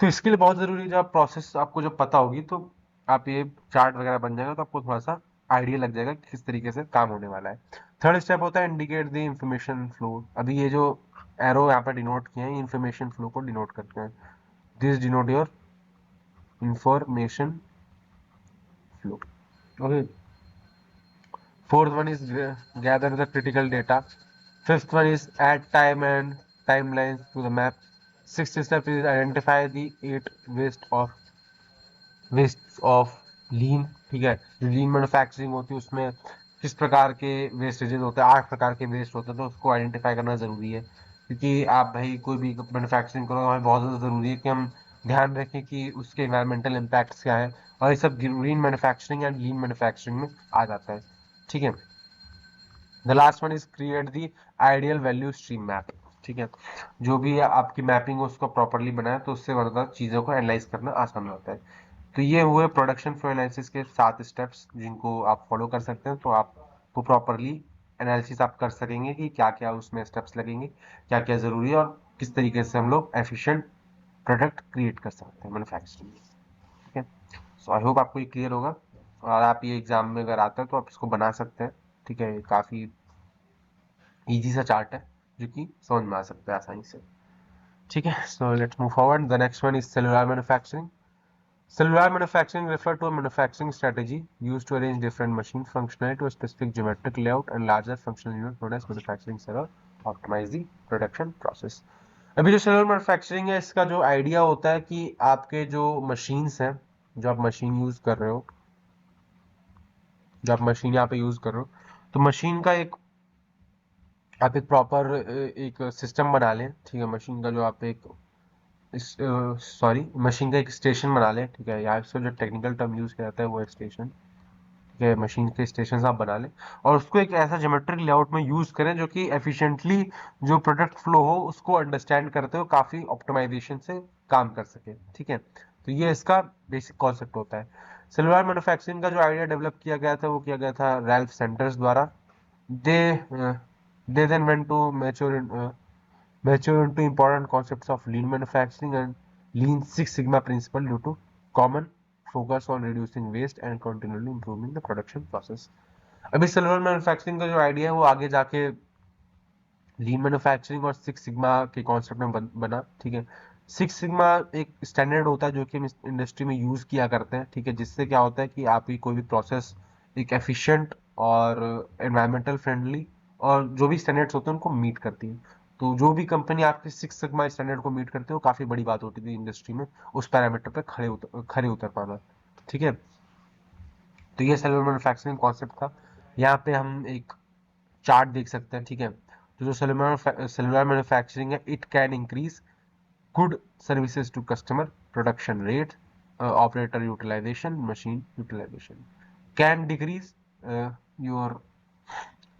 तो इसके लिए बहुत ज़रूरी है, जब प्रोसेस आपको जब पता होगी तो आप ये चार्ट वगैरह बन जाएगा, तो आपको थोड़ा सा आइडिया लग जाएगा कि किस तरीके से काम होने वाला है। थर्ड स्टेप होता है इंडिकेट द इंफॉर्मेशन फ्लो। अभी ये जो एरो यहाँ पे डिनोट किए हैं, इंफॉर्मेशन फ्लो को डिनोट करते हैं। This denote your information flow, okay. Fourth one is gather the critical data. Fifth one is add time and timelines to the map. Sixth step is identify the 8 waste of लीन, ठीक है। जो लीन manufacturing होती है उसमें किस प्रकार के vestiges होते हैं, 8 प्रकार के वेस्ट होते हैं, तो उसको आइडेंटिफाई करना ज़रूरी है, क्योंकि आप भाई कोई भी मैन्युफैक्चरिंग करो, हमें बहुत ज़्यादा ज़रूरी है कि हम ध्यान रखें कि उसके इन्वायरमेंटल इम्पैक्ट्स क्या है। और ये सब green manufacturing and lean manufacturing में आ जाता है, ठीक है। The last one is create the ideal value stream map, ठीक है। जो भी आपकी मैपिंग है उसको प्रॉपरली बनाए, तो उससे मतलब चीज़ों को एनालाइज करना आसान होता है। तो ये हुए प्रोडक्शन फ्लो एनालिसिस के 7 स्टेप्स, जिनको आप फॉलो कर सकते हैं, तो आपको प्रॉपरली एनालिसिस आप कर सकेंगे कि क्या क्या उसमें स्टेप्स लगेंगे, क्या क्या ज़रूरी है, और किस तरीके से हम लोग एफिशिएंट प्रोडक्ट क्रिएट कर सकते हैं मैन्युफैक्चरिंग में, ठीक है। सो आई होप आपको ये क्लियर होगा, और आप ये एग्जाम में अगर आता है तो आप इसको बना सकते हैं, ठीक है। काफ़ी इजी सा चार्ट है जो कि समझ में आ सकता है आसानी से, ठीक है। So let's move forward. The next one is cellular manufacturing. Cellular manufacturing refer to a manufacturing strategy used to arrange different machine functionality to a specific geometric layout and larger functional unit known as manufacturing cell और optimize the production process। अभी जो cellular manufacturing है, इसका जो idea होता है कि आपके जो मशीन्स हैं, जो आप मशीन यूज कर रहे हो, जो आप मशीन यहाँ पे यूज कर रहे हो, तो मशीन का एक आप एक प्रॉपर एक सिस्टम बना लें, ठीक है। मशीन का जो आप एक सॉरी मशीन का एक स्टेशन बना लें, ठीक है। यहाँ से जो टेक्निकल टर्म यूज किया जाता है वो है स्टेशन, ठीक है। मशीन के स्टेशन आप बना लें और उसको एक ऐसा ज्योमेट्रिक लेआउट में यूज करें जो कि एफिशिएंटली जो प्रोडक्ट फ्लो हो उसको अंडरस्टैंड करते हुए काफी ऑप्टिमाइजेशन से काम कर सके, ठीक है। तो ये इसका बेसिक कॉन्सेप्ट होता है। सेलुलर मैन्युफैक्चरिंग का जो आइडिया डेवलप किया गया था वो किया गया था रैल्फ सेंटर्स द्वारा। They they then went to mature into important concepts of lean manufacturing and lean six sigma principle due to common focus on reducing waste and continually improving the production process. अभी cellular manufacturing का जो idea है वो आगे जाके लीन manufacturing और six sigma के concept में बना, ठीक है। सिक्स सिग्मा एक स्टैंडर्ड होता है जो कि हम इस इंडस्ट्री में यूज किया करते हैं, ठीक है, जिससे क्या होता है कि आपकी कोई भी प्रोसेस एक एफिशिएंट और एनवायरमेंटल फ्रेंडली और जो भी स्टैंडर्ड्स होते हैं उनको मीट करती है। तो जो भी कंपनी आपके सिक्स सिग्मा स्टैंडर्ड को मीट करती है वो काफी बड़ी बात होती थी इंडस्ट्री में उस पैरामीटर पे खड़े उतर पाना, ठीक है। तो ये सेलुलर मैन्युफैक्चरिंग कॉन्सेप्ट था। यहाँ पे हम एक चार्ट देख सकते हैं, ठीक है। तो जो सेलुलर मैन्युफैक्चरिंग है, it can increase good services to customer, production rate, operator utilization, machine utilization, can decrease your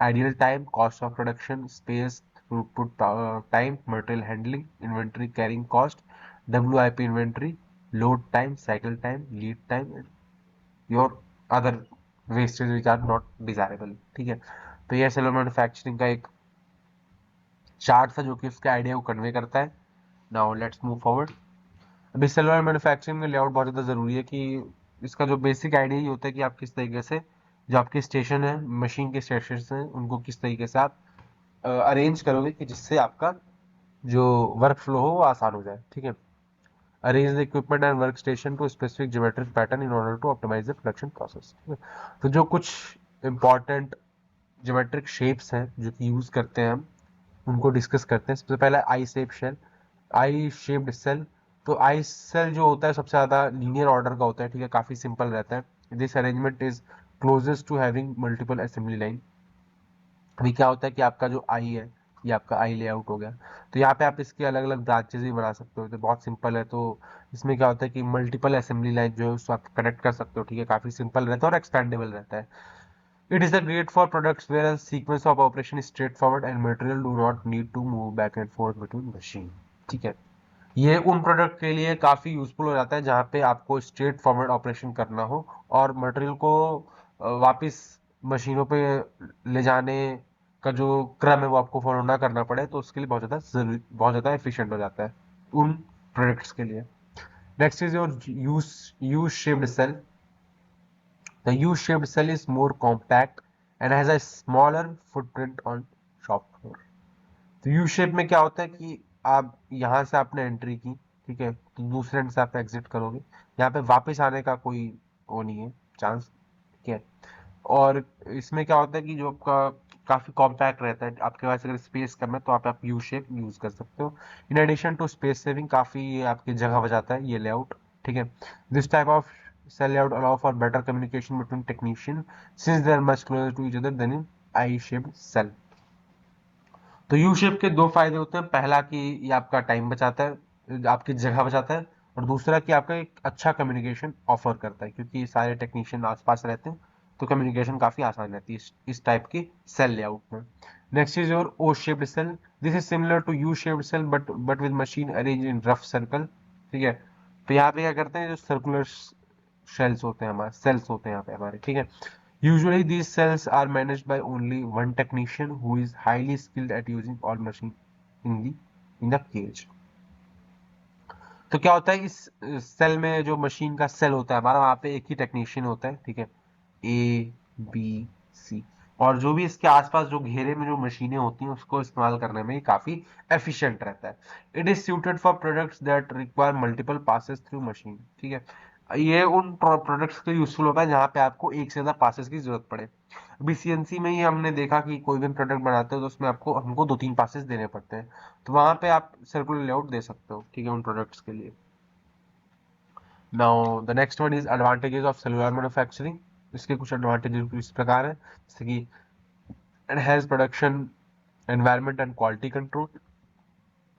ideal time, cost of production, space, throughput time, material handling, inventory carrying cost, WIP inventory, load time, cycle time, lead time, and your other wastage which are not desirable, ठीक है। तो ये cellular manufacturing का एक chart था जो कि उसके आइडिया को कन्वे करता है। Now let's move forward. अभी सेलुलर मैन्युफैक्चरिंग में लेआउट बहुत ज़्यादा ज़रूरी है कि इसका जो बेसिक आइडिया ही होता है कि आप किस तरीके से जो आपके स्टेशन है, मशीन के स्टेशन हैं, उनको किस तरीके से आप अरेंज करोगे कि जिससे आपका जो वर्क फ्लो हो वो आसान हो जाए, ठीक है। Arrange the equipment and work station to specific geometric pattern in order to optimize the production process, ठीक है। तो जो कुछ इंपॉर्टेंट ज्योमेट्रिक शेप्स हैं जो कि यूज करते हैं हम उनको डिस्कस करते हैं। सबसे पहला आई शेप शेल, आई शेप्ड सेल। तो आई सेल जो होता है सबसे ज्यादा लीनियर ऑर्डर का होता है, ठीक है, काफी सिंपल रहता है। This arrangement is closest to having multiple assembly line. अभी क्या होता है कि आपका जो आई है ये आपका आई लेआउट हो गया, तो यहाँ पे आप इसके अलग अलग ब्रांचेज भी बना सकते हो, तो बहुत सिंपल है। तो इसमें क्या होता है कि मल्टीपल असेंबली लाइन जो है उसको आप कनेक्ट कर सकते हो, ठीक है, काफी सिंपल रहता है और एक्सपेंडेबल रहता है। It is a great for products where sequence of operation straightforward and material do not need to move back and forth between machine, ठीक है। ये उन प्रोडक्ट के लिए काफी यूजफुल हो जाता है जहाँ पे आपको स्ट्रेट फॉरवर्ड ऑपरेशन करना हो और मटेरियल को वापस मशीनों पे ले जाने का जो क्रम है वो आपको फॉलो ना करना पड़े, तो उसके लिए बहुत ज़्यादा जरूरी, बहुत ज़्यादा एफिशिएंट हो जाता है उन प्रोडक्ट्स के लिए। Next is your U shaped cell. The U shaped cell is more compact and has a smaller footprint on shop floor. तो यू शेप में क्या होता है कि आप यहाँ से आपने एंट्री की, ठीक है, तो दूसरे एंड से आप एग्जिट करोगे, यहाँ पे वापस आने का कोई वो नहीं है चांस, ठीक है। और इसमें क्या होता है कि जो आपका काफी कॉम्पैक्ट रहता है, आपके पास अगर स्पेस कम है तो आप यू शेप यूज कर सकते हो। In addition to space saving काफी आपकी जगह बचाता है ये लेआउट, ठीक है। This type of cell layout allow for better communication between technician since they are much closer to each other than in I shaped cell. तो यू शेप के दो फायदे होते हैं, पहला कि ये आपका टाइम बचाता है, आपकी जगह बचाता है, और दूसरा कि आपका एक अच्छा कम्युनिकेशन ऑफर करता है क्योंकि सारे टेक्नीशियन आसपास रहते हैं, तो कम्युनिकेशन काफी आसान रहती है इस टाइप की सेल लेआउट में। Next is your O shaped cell. This is similar to U shaped cell but with machine arrange in rough circle, ठीक है। तो यहाँ पे क्या करते हैं, जो सर्कुलर शेल्स होते हैं हमारे, सेल्स होते हैं यहाँ पे हमारे, ठीक है। Usually these cells are managed by only one technician who is highly skilled at using all machine in the cage. तो क्या होता है इस सेल में, जो मशीन का सेल होता है हमारा, वहां पे एक ही टेक्नीशियन होता है, ठीक है, ए बी सी। और जो भी इसके आसपास जो घेरे में जो मशीनें होती हैं उसको इस्तेमाल करने में काफी एफिशिएंट रहता है। It is suited for products that require multiple passes through machine, ठीक है। ये उन प्रोडक्ट्स के लिए यूजफुल होता है जहाँ पे आपको एक से ज्यादा पासेस की जरूरत पड़े। अभी सीएनसी में ही हमने देखा कि कोई भी प्रोडक्ट बनाते हो तो उसमें आपको हमको दो तीन पासेस देने पड़ते हैं, तो वहां पे आप सर्कुलर लेआउट दे सकते हो, ठीक है, उन प्रोडक्ट्स के लिए। Now the next one is advantages of cellular manufacturing. इसके कुछ एडवांटेजेस इस प्रकार है, जैसे कि enhanced production environment and quality control.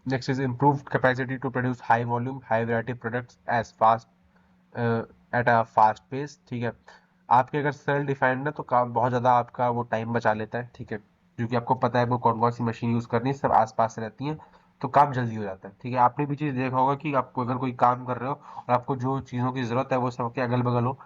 Next is improved capacity to produce high volume, high variety products as fast at a fast pace, ठीक है। आपके अगर सेल डिफाइंड है तो बहुत ज़्यादा आपका वो टाइम बचा लेता है, ठीक है, क्योंकि आपको पता है वो कौन कौन सी मशीन यूज़ करनी है, सब आसपास से रहती हैं, तो काम जल्दी हो जाता है, ठीक है। आपने भी चीज़ देखा होगा कि आपको अगर कोई काम कर रहे हो और आपको जो चीज़ों की ज़रूरत है वो सबके अगल बगल हो,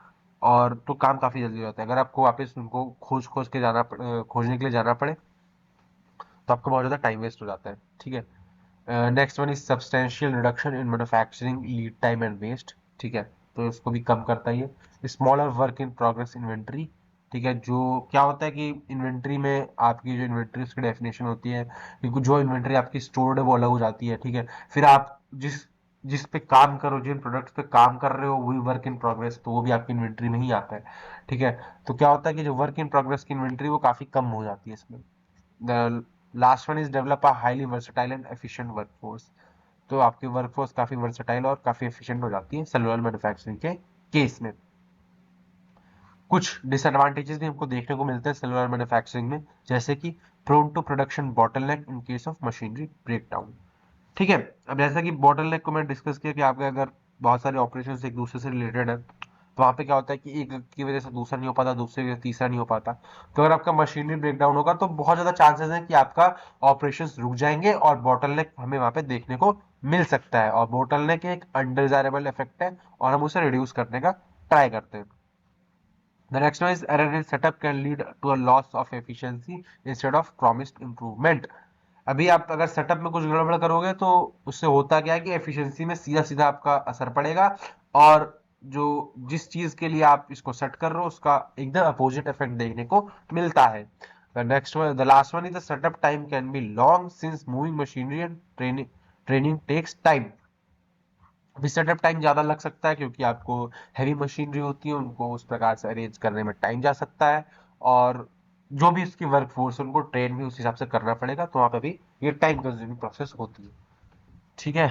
और तो काम काफ़ी जल्दी हो जाता है। अगर आपको वापस उनको खोजने के लिए जाना पड़े तो आपका बहुत ज़्यादा टाइम वेस्ट हो जाता है, ठीक है। Next one is substantial reduction in manufacturing lead time and waste, ठीक है। तो इसको भी कम करता है ये। Smaller work in progress inventory, ठीक है, जो क्या होता है कि इन्वेंट्री में आपकी जो इन्वेंट्री उसकी डेफिनेशन होती है, क्योंकि जो इन्वेंट्री आपकी स्टोर्ड है वो अलग हो जाती है, ठीक है। फिर आप जिस जिस पे काम करो, जिन प्रोडक्ट्स पे काम कर रहे हो वही वर्क इन प्रोग्रेस, तो वो भी आपकी इन्वेंट्री में ही आता है, ठीक है। तो क्या होता है कि जो वर्क इन प्रोग्रेस की इन्वेंट्री वो काफी कम हो जाती है इसमें। The last one is develop a highly versatile and efficient workforce. तो आपकी वर्कफोर्स काफी वर्सेटाइल और काफी एफिशिएंट हो जाती है सेलुलर मैन्युफैक्चरिंग के केस में। कुछ डिसएडवांटेजेस भी हमको देखने को मिलते हैं सेलुलर मैन्युफैक्चरिंग में, जैसे कि prone to production bottleneck in case of machinery breakdown, ठीक है। अब जैसा कि बॉटलनेक को मैं डिस्कस किया कि आपके अगर बहुत सारे ऑपरेशन एक दूसरे से रिलेटेड है, तो वहाँ पे क्या होता है कि एक की वजह से दूसरा नहीं हो पाता, दूसरे की वजह से तीसरा नहीं हो पाता। तो अगर आपका मशीनरी ब्रेकडाउन होगा तो बहुत ज्यादा चांसेस है कि आपका ऑपरेशन रुक जाएंगे और बॉटलनेक हमें वहाँ पे देखने को मिल सकता है। और बॉटलनेक एक अनडिजायरेबल इफेक्ट है और हम उसे रिड्यूस करने का ट्राई करते हैं। The next one is error in setup can lead to a loss of efficiency instead of promised improvement. अभी आप अगर सेटअप में कुछ गड़बड़ करोगे तो उससे होता क्या है कि एफिशिएंसी में सीधा सीधा आपका असर पड़ेगा, और जो जिस चीज के लिए आप इसको सेट कर रहे हो उसका एकदम अपोजिट इफेक्ट देखने को मिलता है। Next one, the last one is the setup time can be long since moving machinery and training takes time. अभी सेटअप टाइम ज़्यादा लग सकता है क्योंकि आपको हैवी मशीनरी होती है, उनको उस प्रकार से अरेंज करने में टाइम जा सकता है, और जो भी उसकी वर्क फोर्स है उनको ट्रेन भी उस हिसाब से करना पड़ेगा, तो वहाँ पे भी ये टाइम कंज्यूमिंग प्रोसेस होती है, ठीक है।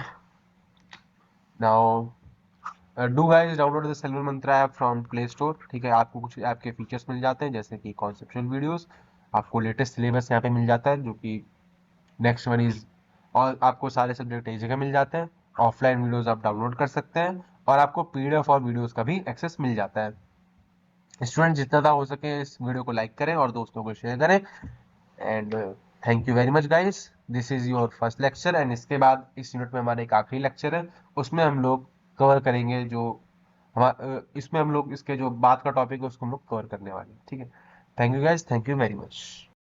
Now do guys download the cellular Mantra app from play store, ठीक है। आपको कुछ ऐप के फीचर्स मिल जाते हैं जैसे कि कॉन्सेप्चुअल वीडियोस, आपको लेटेस्ट सिलेबस यहाँ पे मिल जाता है जो कि नेक्स्ट वन इज, और आपको सारे सब्जेक्ट एक जगह मिल जाते हैं। ऑफलाइन वीडियोस आप डाउनलोड कर सकते हैं और आपको पीडीएफ और वीडियोस का भी एक्सेस मिल जाता है। स्टूडेंट जितना ज़्यादा हो सके इस वीडियो को लाइक करें और दोस्तों को शेयर करें। And thank you very much guys, this is your first lecture. And इसके बाद इस यूनिट में हमारा एक आखिरी लेक्चर है, उसमें हम लोग कवर करेंगे जो इसमें हम लोग इसके जो बात का टॉपिक है उसको हम लोग कवर करने वाले हैं, ठीक है। Thank you guys, thank you very much.